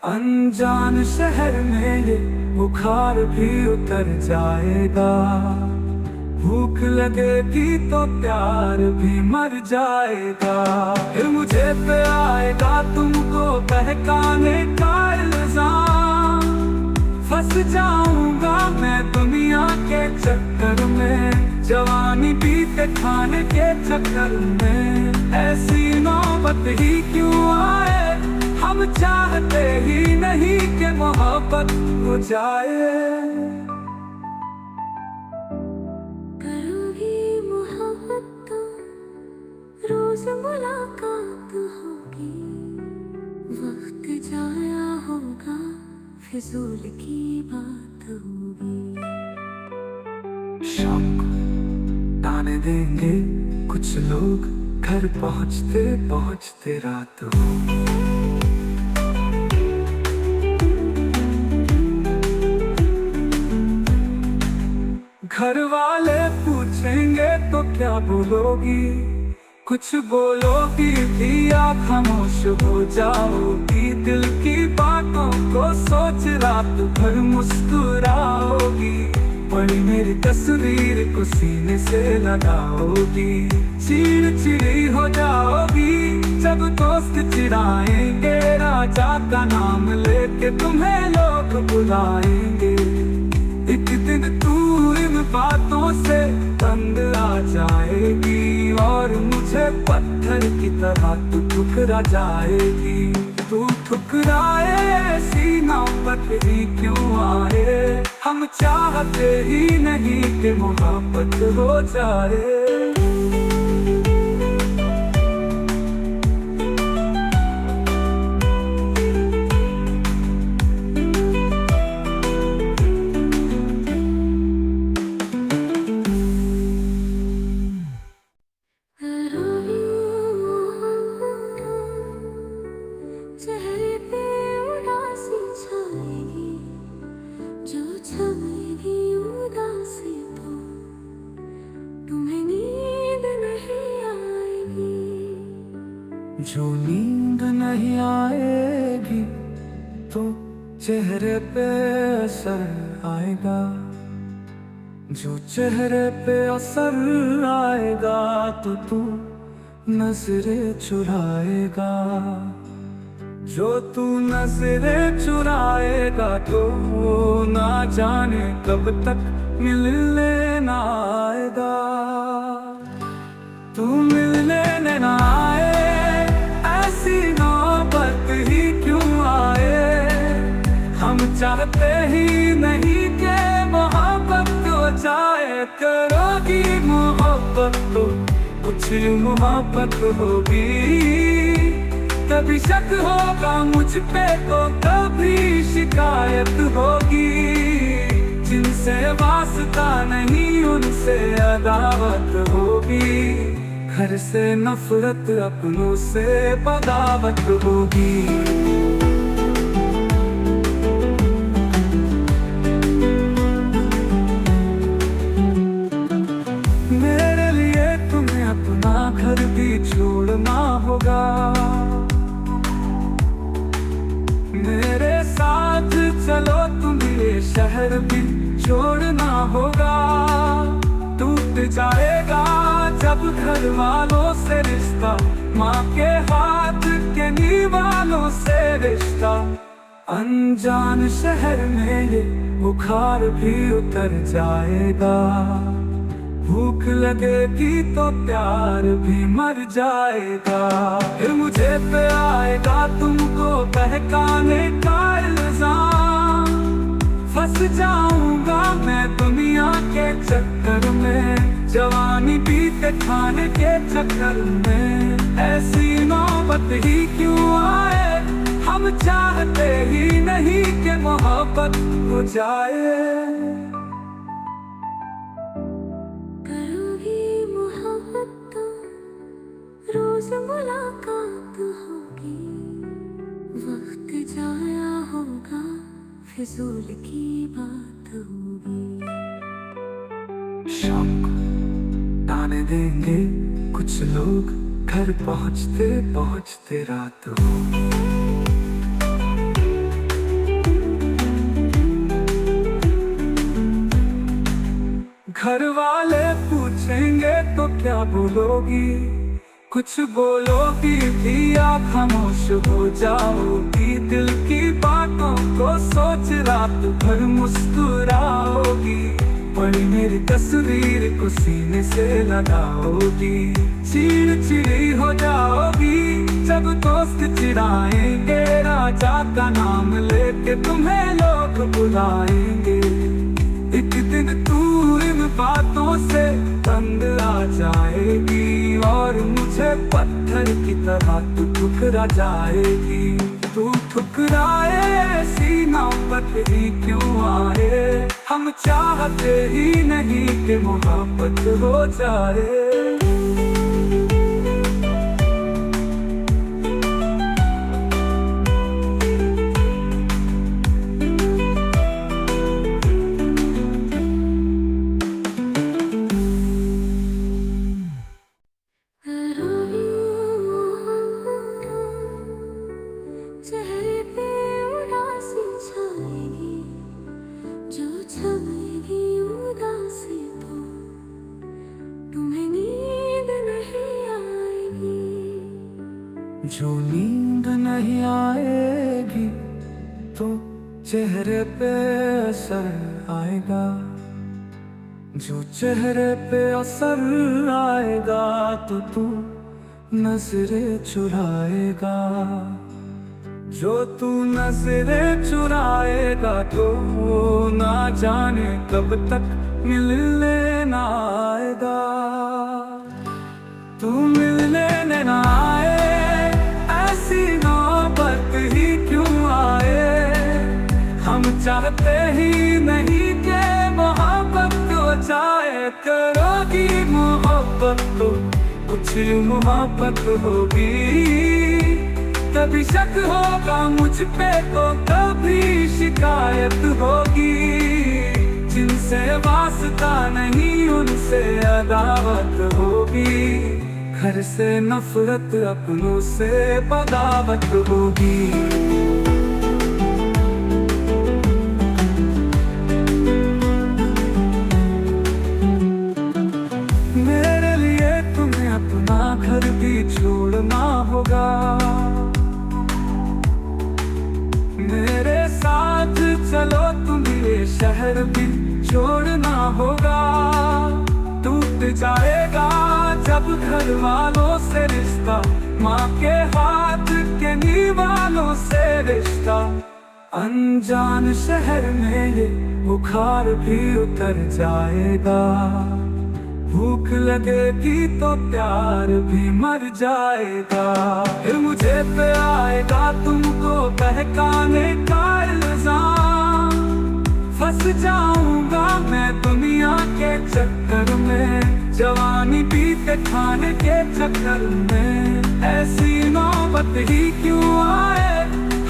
अनजान शहर में ये बुखार भी उतर जाएगा, भूख लगेगी तो प्यार भी मर जाएगा। फिर मुझे पे आएगा तुमको बहकाने का इल्जाम, फंस जाऊंगा मैं दुनिया के चक्कर में, जवानी बीते खाने के चक्कर में। ऐसी नौबत ही क्यों आए, हम चाहते ही नहीं कि मोहब्बत हो जाए। रोज मुलाकात होगी, वक्त जाया होगा, फिजूल की बात होगी। शाम को ताने देंगे कुछ लोग, घर पहुंचते पहुंचते रात होगी। घर वाले पूछेंगे तो क्या बोलोगी, कुछ बोलोगी भी या खामोश हो जाओगी। दिल की बातों को सोच रात भर मुस्कुराओगी, बड़ी मेरी तस्वीर को सीने से लगाओगी। चिड़चिड़ी हो जाओगी जब दोस्त चिढ़ाएंगे, राजा का नाम लेके तुम्हें लोग बुलाएंगे। एक दिन तू इन बातों से तंग आ जाएगी, और मुझे पत्थर की तरह तू ठुकरा जाएगी। तू ठुकराए ऐसी नौबत ही क्यों आए, हम चाहते ही नहीं कि मोहब्बत हो जाए। चेहरे पे उदासी छाएगी, जो छाएगी उदासी तो तुम्हें नींद नहीं आएगी। जो नींद नहीं आएगी तो चेहरे पे असर आएगा, जो चेहरे पे असर आएगा तो तू नजरें चुराएगा, जो तू नजरें चुराएगा तो ना जाने कब तक मिलने ना आएगा। तू मिलने ना आए, ऐसी नौबत ही क्यों आए। हम चाहते ही नहीं कि मोहब्बत हो जाए, करोगी मोहब्बत तो कुछ मोहब्बत होगी। कभी शक होगा मुझ पे तो कभी शिकायत होगी। जिनसे वास्ता नहीं उनसे अदावत होगी, घर से नफरत अपनों से बगावत होगी। मेरे लिए तुम्हें अपना घर भी छोड़ना होगा, मेरे साथ चलो तुम्हें ये शहर भी छोड़ना होगा। टूट जाएगा जब घर वालों से रिश्ता, माँ के हाथ के निवालों से रिश्ता। अनजान शहर में ये बुखार भी उतर जाएगा, भूख लगेगी तो प्यार भी मर जाएगा। फिर मुझे पे आएगा तुमको बहकाने का इल्जाम, फंस जाऊंगा मैं दुनिया के चक्कर में, जवानी बीते खाने के चक्कर में। ऐसी नौबत ही क्यों आए, हम चाहते ही नहीं कि मोहब्बत हो जाए। रोज मुलाकात होगी, वक्त जाया होगा, फिजूल की बात होगी। शाम को ताने देंगे कुछ लोग, घर पहुँचते पहुँचते रात हो। घर वाले पूछेंगे तो क्या बोलोगी, कुछ बोलोगी भी आप खामोश हो जाओगी। दिल की बातों को सोच रात भर मुस्कुराओगी, पड़ी मेरी तस्वीर को सीने से लगाओगी। चिड़चिड़ी हो जाओगी जब दोस्त चिढ़ाएंगे, राजा का नाम लेके तुम्हें लोग बुलाएंगे। एक दिन तू इन बातों से तंग आ जाएगी, और मुझे पत्थर की तरह तू ठुकरा जाएगी। तू ठुकराए ऐसी नौबत ही क्यों आए, हम चाहते ही नहीं कि मोहब्बत हो जाए। चेहरे पे उदासी छाएगी, जो छाएगी उदासी तो तुम्हें नींद नहीं आएगी। जो नींद नहीं आएगी तो चेहरे पे असर आएगा, जो चेहरे पे असर आएगा तो तू नजरें चुराएगा। जो तू नजरें चुराएगा तो ना जाने कब तक मिलने ना आएगा। तू मिलने ना आए, ऐसी नौबत ही क्यों आए, हम चाहते ही नहीं कि मोहब्बत हो जाए। करोगी मोहब्बत तो कुछ मोहब्बत होगी, कभी शक होगा मुझ पे तो कभी शिकायत होगी। जिनसे वास्ता नहीं उनसे अदावत होगी, घर से नफरत अपनों से बगावत होगी। मेरे लिए तुम्हें अपना घर भी छोड़ना होगा, मेरे साथ चलो तुम्हें ये शहर भी छोड़ना होगा। टूट जाएगा जब घर वालों से रिश्ता, माँ के हाथ के निवालों से रिश्ता। अनजान शहर में ये बुखार भी उतर जाएगा, भूख लगेगी तो प्यार भी मर जाएगा। फिर मुझे पे आएगा तुमको बहकाने का इल्जाम, फंस जाऊंगा मैं दुनिया के चक्कर में, जवानी बीते खाने के चक्कर में ऐसी नौबत ही क्यों आए।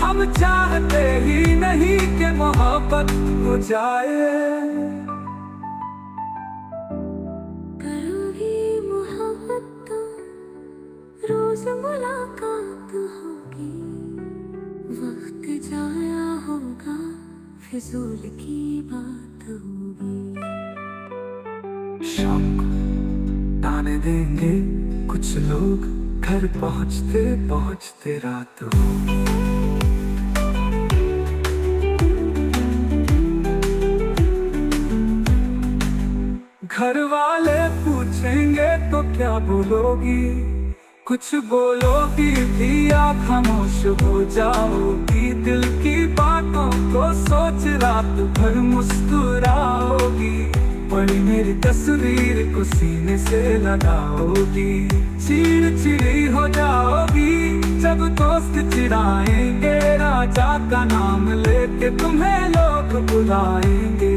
हम चाहते ही नहीं कि मोहब्बत हो जाए। करोगी मोहब्बत तो रोज मुलाकात होगी, वक्त जाया होगा फिजूल की बात होगी। शाम को ताने देंगे कुछ लोग, घर पहुँचते पहुँचते रात होगी। घर वाले पूछेंगे तो क्या बोलोगी, कुछ बोलोगी भी या खामोश हो जाओगी। दिल की बातों को सोच रात भर मुस्कुराओगी, पड़ी मेरी तस्वीर को सीने से लगाओगी। चिड़चिड़ी हो जाओगी जब दोस्त चिढ़ाएंगे, राजा का नाम लेके तुम्हें लोग बुलाएंगे।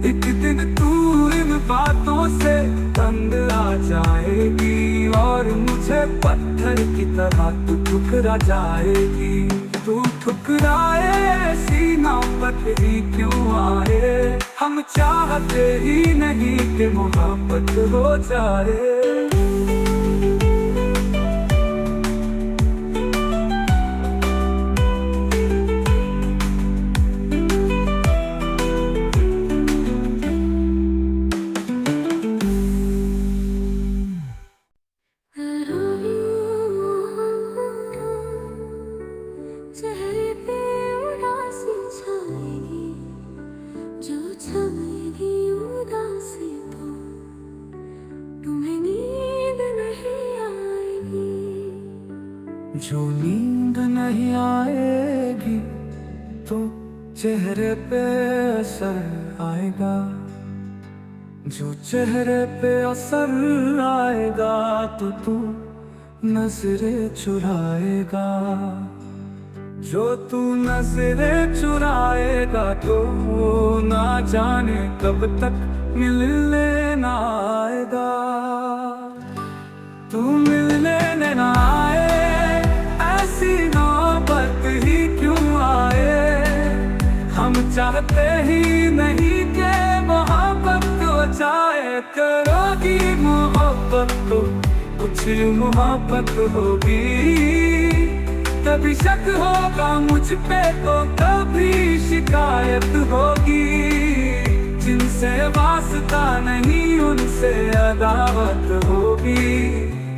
एक दिन तू इन बातों से तंग आ जाएगी और मुझे पत्थर की तरह तू ठुकरा जाएगी। तू ठुकराए ऐसी नौबत ही क्यों आए। हम चाहते ही नहीं कि मोहब्बत हो जाए। चेहरे पे उदासी छाएगी, जो छाएगी उदासी तो तुम्हें नींद नहीं आएगी। जो नींद नहीं आएगी तो चेहरे पे असर आएगा, जो चेहरे पे असर आएगा तो तू नजरें चुराएगा। जो तू नजरें चुराएगा तो ना जाने कब तक मिलने ना आएगा। तू मिलने ना आए, ऐसी नौबत ही क्यों आए। हम चाहते ही नहीं कि मोहब्बत हो जाए। करोगी मोहब्बत तो कुछ मोहब्बत होगी, कभी शक होगा मुझ पे तो कभी शिकायत होगी। जिनसे वास्ता नहीं उनसे अदावत होगी,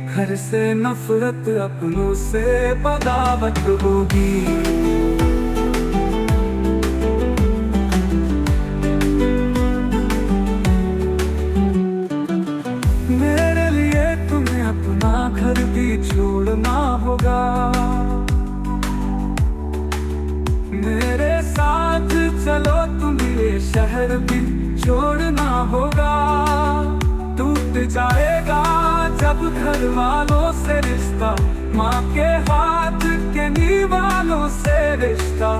घर से नफरत अपनों से बगावत होगी। मेरे लिए तुम्हें अपना घर भी छोड़ना होगा, मेरे साथ चलो तुम्हें ये शहर भी छोड़ना होगा। टूट जाएगा जब घर वालों से रिश्ता, माँ के हाथ के नीवालों से रिश्ता।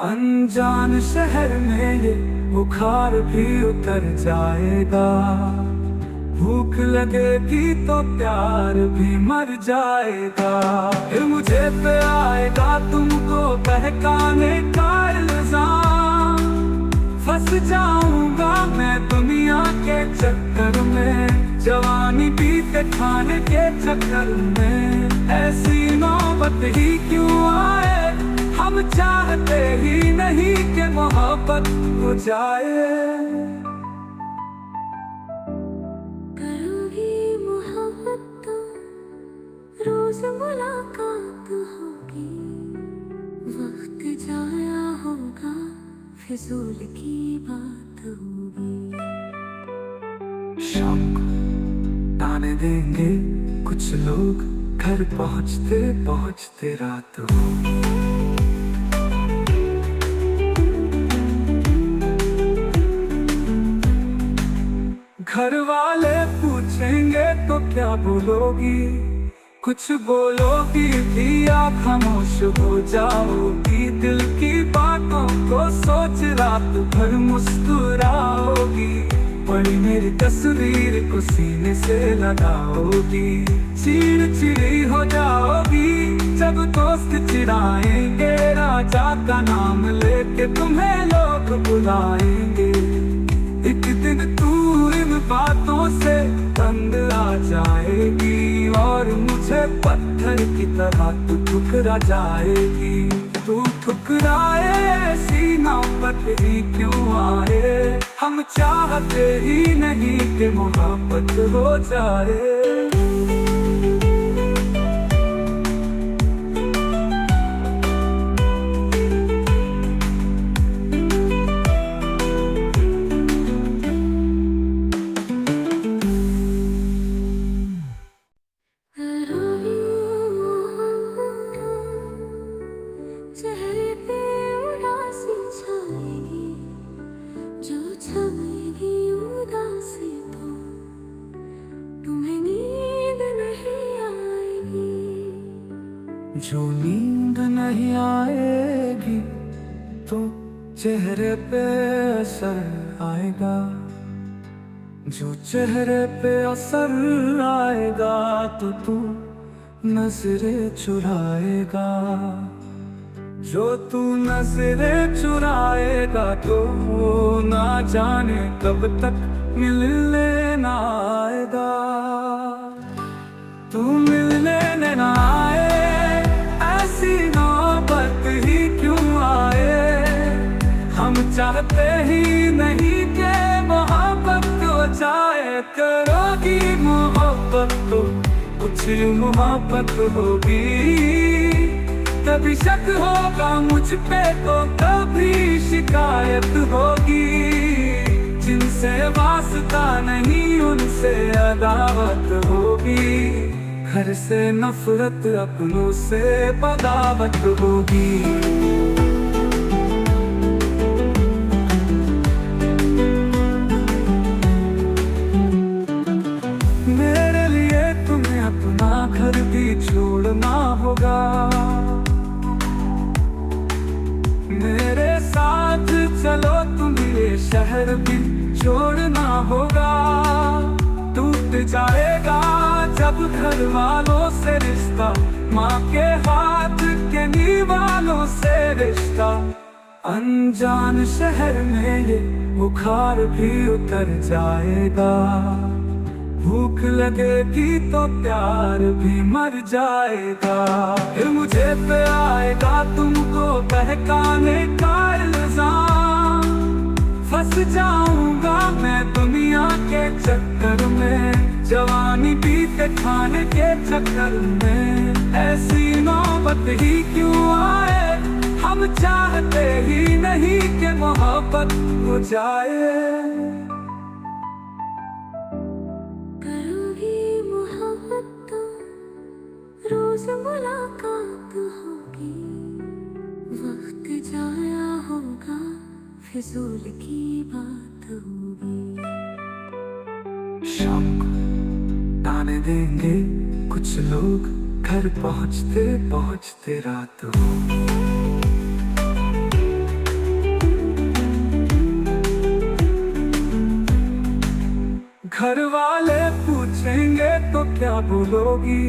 अनजान शहर में ये बुखार भी उतर जाएगा, भूख लगेगी तो प्यार भी मर जाएगा। फिर मुझे पे आएगा तुमको बहकाने का इल्जाम, फंस जाऊंगा मैं दुनिया के चक्कर में। जवानी बीते खाने के चक्कर में ऐसी नौबत ही क्यों आए। हम चाहते ही नहीं कि मोहब्बत हो जाए। रोज मुलाकात होगी, वक्त जाया होगा फिजूल की बात होगी। शाम को ताने देंगे कुछ लोग, घर पहुँचते पहुँचते रात होगी। घर वाले पूछेंगे तो क्या बोलोगी, कुछ बोलोगी भी या खामोश हो जाओगी। दिल की बातों को सोच रात भर मुस्कुराओगी, बड़ी मेरी तस्वीर को सीने से लगाओगी, चिड़चिड़ी हो जाओगी जब दोस्त चिढ़ाएंगे, राजा का नाम लेके तुम्हें लोग बुलाएंगे। एक दिन तू इन बातों से तंग आ जाएगी और मुझे पत्थर की तरह तू ठुकरा जाएगी। तू ठुकराए सीना पर ही क्यों आए, हम चाहते ही नहीं कि मोहब्बत हो जाए। चेहरे पे उदासी छाएगी, जो छाएगी उदासी तो तुम्हें नींद नहीं आएगी। जो नींद नहीं आएगी तो चेहरे पे असर आएगा, जो चेहरे पे असर आएगा तो तू नजरें चुराएगा। जो तू नजरें चुराएगा तो ना जाने कब तक मिलने ना आएगा। तू मिलने ना आए, ऐसी नौबत ही क्यों आए, हम चाहते ही नहीं कि मोहब्बत हो जाए। करोगी मोहब्बत तो कुछ मोहब्बत होगी, कभी शक होगा मुझ पे तो कभी शिकायत होगी। जिनसे वास्ता नहीं उनसे अदावत होगी, घर से नफरत अपनों से बगावत होगी। मेरे लिए तुम्हें अपना घर भी छोड़ना होगा, मेरे साथ चलो तुम्हें शहर भी छोड़ना होगा। टूट जाएगा जब घर वालों से रिश्ता, माँ के हाथ के निवालों से रिश्ता। अनजान शहर में ये बुखार भी उतर जाएगा, भूख लगेगी तो प्यार भी मर जाएगा। फिर मुझे पे आएगा तुमको बहकाने का इल्जाम, फंस जाऊंगा मैं दुनिया के चक्कर में, जवानी बीते खाने के चक्कर में। ऐसी नौबत ही क्यों आए, हम चाहते ही नहीं कि मोहब्बत हो जाए। रोज मुलाकात होगी, वक्त जाया होगा, फिजूल की बात होगी। शाम को ताने देंगे कुछ लोग, घर पहुँचते पहुँचते रात होगी। घर वाले पूछेंगे तो क्या बोलोगी,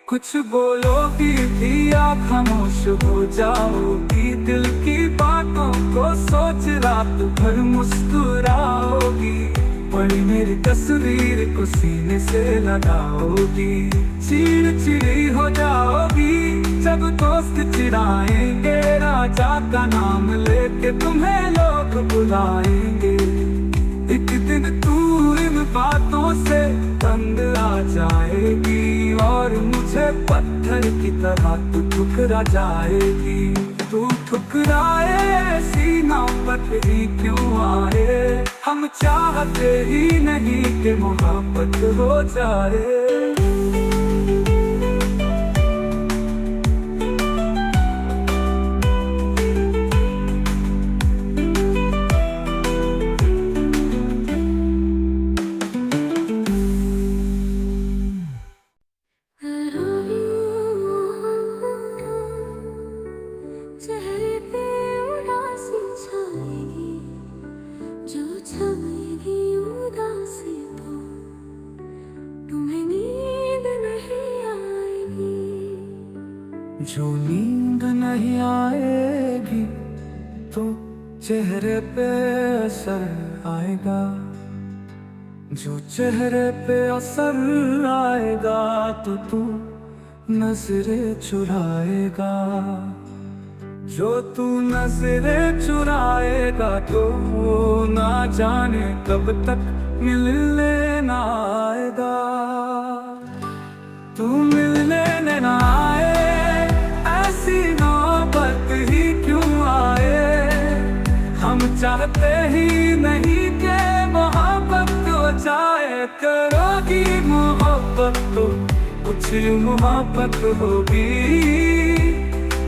कुछ बोलोगी भी या खामोश हो जाओगी। दिल की बातों को सोच रात भर मुस्कुराओगी, बड़ी मेरी तस्वीर को सीने से लगाओगी। चिड़चिड़ी हो जाओगी जब दोस्त चिढ़ाएंगे, राजा का नाम लेके तुम्हें लोग बुलाएंगे। एक दिन तू इन बातों से तंग आ जाएगी और मुझे पत्थर की तरह तू ठुकरा जाएगी। तू ठुकराए सीना पर ही क्यों आए, हम चाहते ही नहीं कि मोहब्बत हो जाए। चेहरे पे उदासी छाएगी, जो छाएगी जो नींद नहीं आएगी तो चेहरे पे असर आएगा, जो चेहरे पे असर आएगा तो तू नजरें चुराएगा, जो तू नजरें चुराएगा तो ना जाने कब तक मिलने ना आएगा। तू मिलने ना आए, ऐसी नौबत ही क्यों आए। हम चाहते ही नहीं कि मोहब्बत हो जाए, करोगी मोहब्बत तो कुछ मोहब्बत होगी।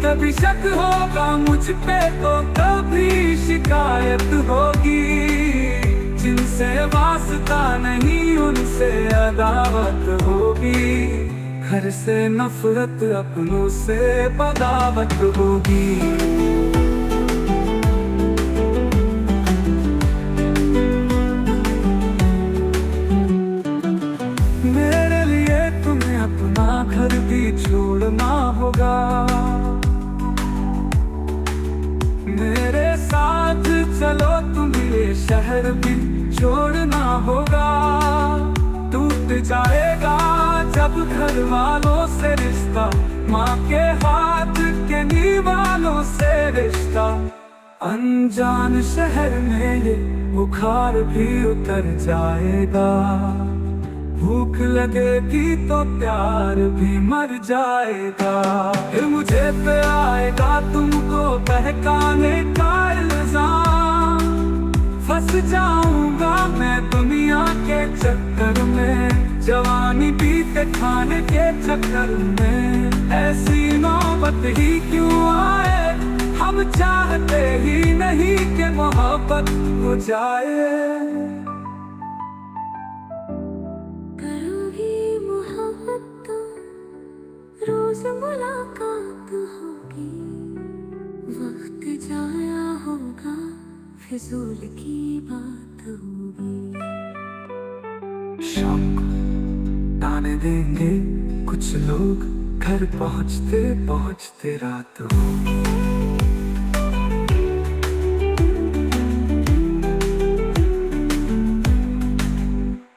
कभी शक होगा मुझ पे तो कभी शिकायत होगी, जिनसे वास्ता नहीं उनसे अदावत होगी। घर से नफरत अपनों से बगावत होगी। मेरे लिए तुम्हें अपना घर भी छोड़ना होगा, मेरे साथ चलो तुम्हें ये शहर भी छोड़ना होगा। टूट जाएगा जब घर वालों से रिश्ता, माँ के हाथ के निवालों से रिश्ता। अनजान शहर में ये बुखार भी उतर जाएगा, भूख लगेगी तो प्यार भी मर जाएगा। फिर मुझे पे आएगा तुमको बहकाने का इल्जाम, फंस जाऊंगा मैं दुनिया के चक्कर में, जवानी बीते खाने के चक्कर में। ऐसी नौबत ही क्यों आए, हम चाहते ही नहीं कि मोहब्बत हो जाए। रोज मुलाकात होगी, वक्त जाया होगा, फिजूल की बात होगी। शाम को ताने देंगे कुछ लोग, घर पहुँचते पहुँचते रात होगी।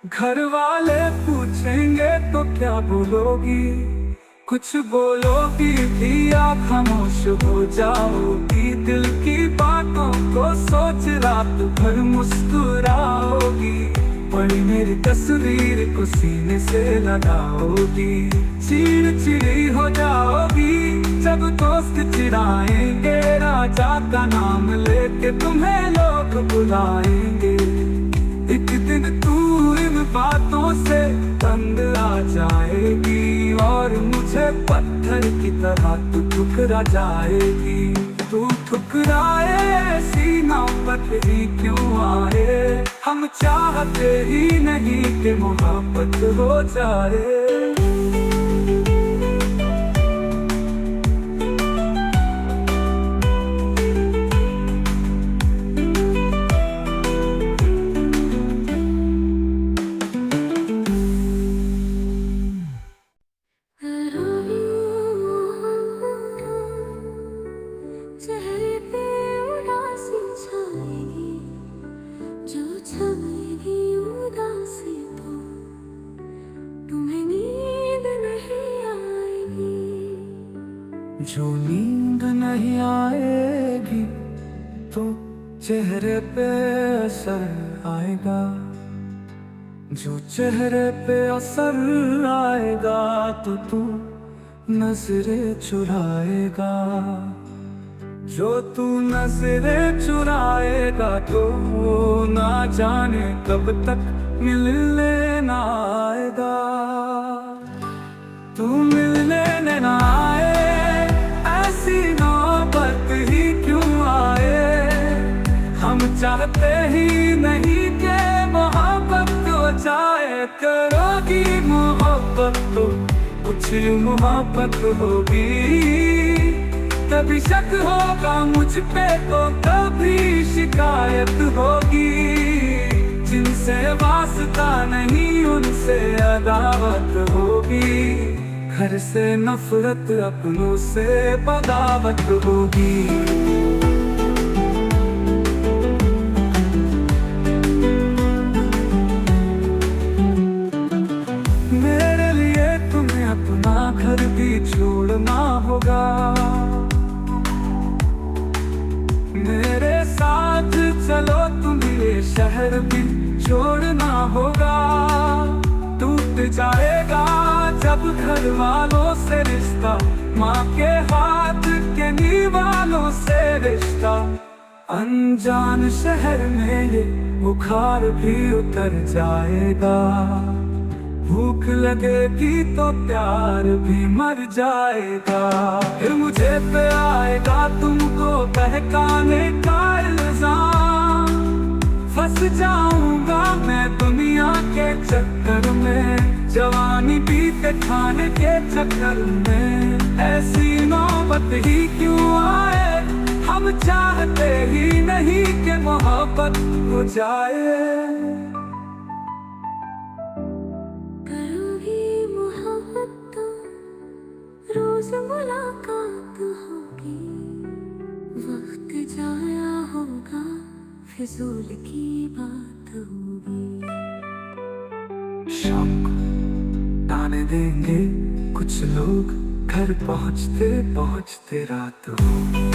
घर वाले पूछेंगे तो क्या बोलोगी, कुछ बोलोगी भी या खामोश हो जाओगी। दिल की बातों को सोच रात भर मुस्कुराओगी, पड़ी मेरी तस्वीर को सीने से लगाओगी। चिड़चिड़ी हो जाओगी जब दोस्त चिढ़ाएंगे, राजा का नाम लेके तुम्हें लोग बुलाएंगे। एक दिन तू इन बातों से तंग आ जाएगी, और मुझे पत्थर की तरह तू ठुकरा जाएगी। तू ठुकराए ऐसी नौबत ही क्यों आए, हम चाहते ही नहीं कि मोहब्बत हो जाए। चेहरे पे उदासी छाएगी, जो छाएगी उदासी तो तुम्हें नींद नहीं आएगी। जो नींद नहीं आएगी तो चेहरे पे असर आएगा, जो चेहरे पे असर आएगा तो तू नजरें चुराएगा, जो तू नजरें चुराएगा तो ना जाने कब तक मिलने ना आएगा। तू मिलने ना आए, ऐसी नौबत ही क्यों आए। हम चाहते ही नहीं कि मोहब्बत हो जाए, करोगी मोहब्बत तो कुछ मोहब्बत होगी। कभी शक होगा मुझ पे तो कभी शिकायत होगी, जिनसे वास्ता नहीं उनसे अदावत होगी। घर से नफरत अपनों से बगावत होगी। मेरे लिए तुम्हें अपना घर भी छोड़ना होगा, मेरे साथ चलो तुम्हें ये शहर भी छोड़ना होगा। टूट जाएगा जब घर वालों से रिश्ता, माँ के हाथ के निवालों से रिश्ता। अनजान शहर में ये बुखार भी उतर जाएगा, भूख लगेगी तो प्यार भी मर जाएगा। फिर मुझे पे आएगा तुमको बहकाने का इल्जाम, फंस जाऊंगा मैं दुनिया के चक्कर में, जवानी बीते खाने के चक्कर में। ऐसी नौबत ही क्यों आए, हम चाहते ही नहीं कि मोहब्बत हो जाए। रोज मुलाकात होगी, वक्त जाया होगा, फिजूल की बात होगी। शाम को ताने देंगे कुछ लोग, घर पहुंचते पहुंचते रात होगी।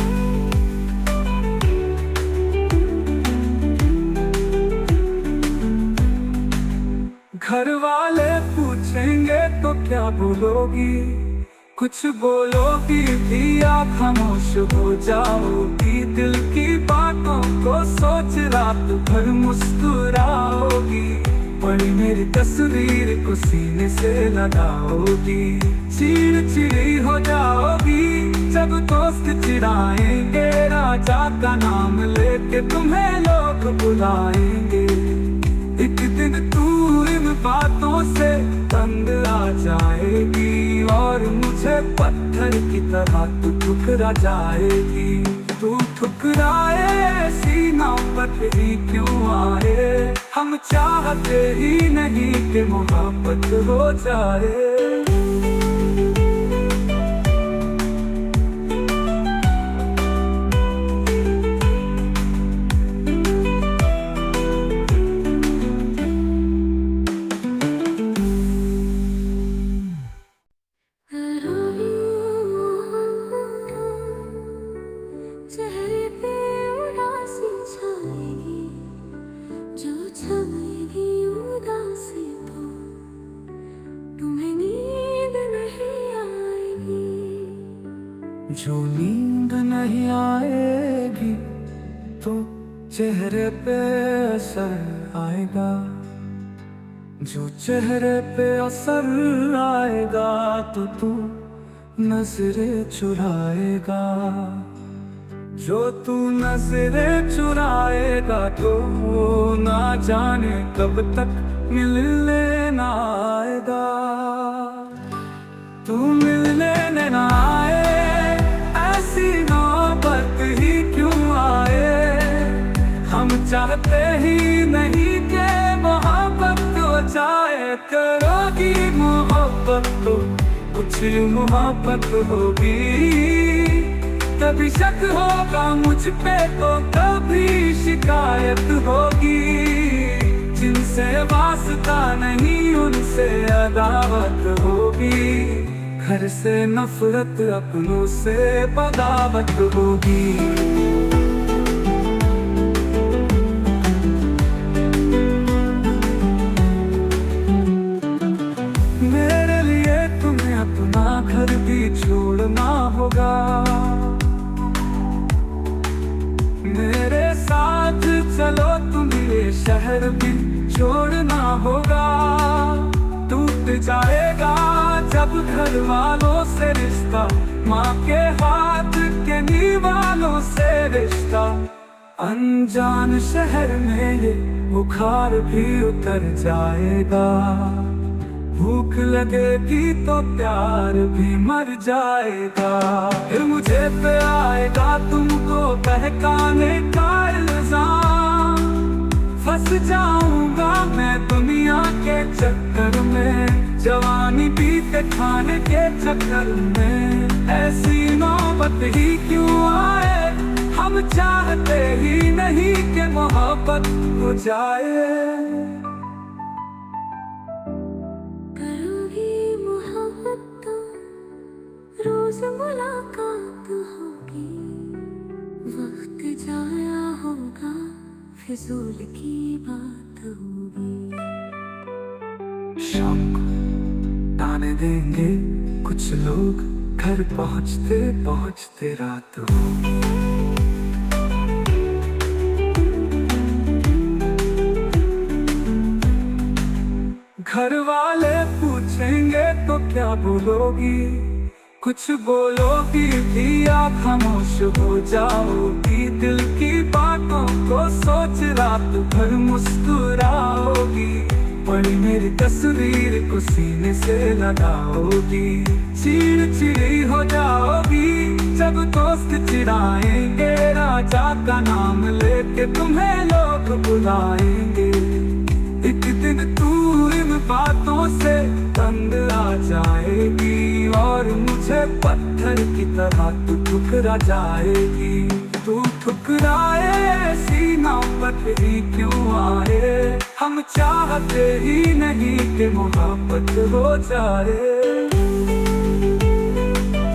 घर वाले पूछेंगे तो क्या बोलोगी, कुछ बोलोगी भी या खामोश हो जाओगी। दिल की बातों को सोच रात भर मुस्कुराओगी, बड़ी मेरी तस्वीर को सीने से लगाओगी। चिड़चिड़ी हो जाओगी जब दोस्त चिढ़ाएंगे, राजा का नाम लेके तुम्हें लोग बुलाएंगे। एक दिन तू इन बातों से तंग आ जाएगी, और मुझे पत्थर की तरह तू ठुकरा जाएगी। तू ठुकराए ऐसी नौबत ही क्यों आए, हम चाहते ही नहीं कि मोहब्बत हो जाए। चेहरे पे उदासी छाएगी, जो छाएगी उदासी तो तुम्हें नींद नहीं आएगी। जो नींद नहीं आएगी तो चेहरे पे असर आएगा, जो चेहरे पे असर आएगा तो तू नजरें चुराएगा। जो तू नजरें चुराएगा तो ना जाने कब तक मिलने ना आएगा। तू मिलने ना आए, ऐसी नौबत ही क्यों आए, हम चाहते ही नहीं कि मोहब्बत हो जाए। करोगी मोहब्बत तो कुछ मोहब्बत होगी, कभी शक होगा मुझ पे तो कभी शिकायत होगी। जिनसे वास्ता नहीं उनसे अदावत होगी, घर से नफरत अपनों से बगावत होगी। मेरे लिए तुम्हें अपना घर भी छोड़ना होगा, मेरे साथ चलो तुम्हें ये शहर भी छोड़ना होगा। टूट जाएगा जब घर वालों से रिश्ता, माँ के हाथ के निवालों से रिश्ता। अनजान शहर में ये बुखार भी उतर जाएगा, भूख लगेगी तो प्यार भी मर जाएगा। फिर मुझे पे आएगा तुमको बहकाने का इल्जाम, फंस जाऊंगा मैं दुनिया के चक्कर में, जवानी बीते खाने के चक्कर में ऐसी नौबत ही क्यों आए। हम चाहते ही नहीं कि मोहब्बत हो जाए। करोगी मोहब्बत तो रोज मुलाकात होगी, वक्त जाया होगा फिजूल की बात होगी। शाम को ताने देंगे कुछ लोग, घर पहुँचते पहुँचते रात होगी। घर वाले पूछेंगे तो क्या बोलोगी, कुछ बोलोगी भी आप खामोश हो जाओगी। दिल की बातों को सोच रात भर मुस्कुराओगी, पड़ी मेरी तस्वीर को सीने से लगाओगी। चिड़चिड़ी हो जाओगी जब दोस्त चिढ़ाएंगे, राजा का नाम लेके तुम्हें लोग बुलाएंगे। एक दिन तू इन बातों से तंग आ जाएगी और मुझे पत्थर की तरह तू ठुकरा जाएगी। तू ठुकराए सीना पर ही क्यों आए। हम चाहते ही नहीं कि मोहब्बत हो जाए।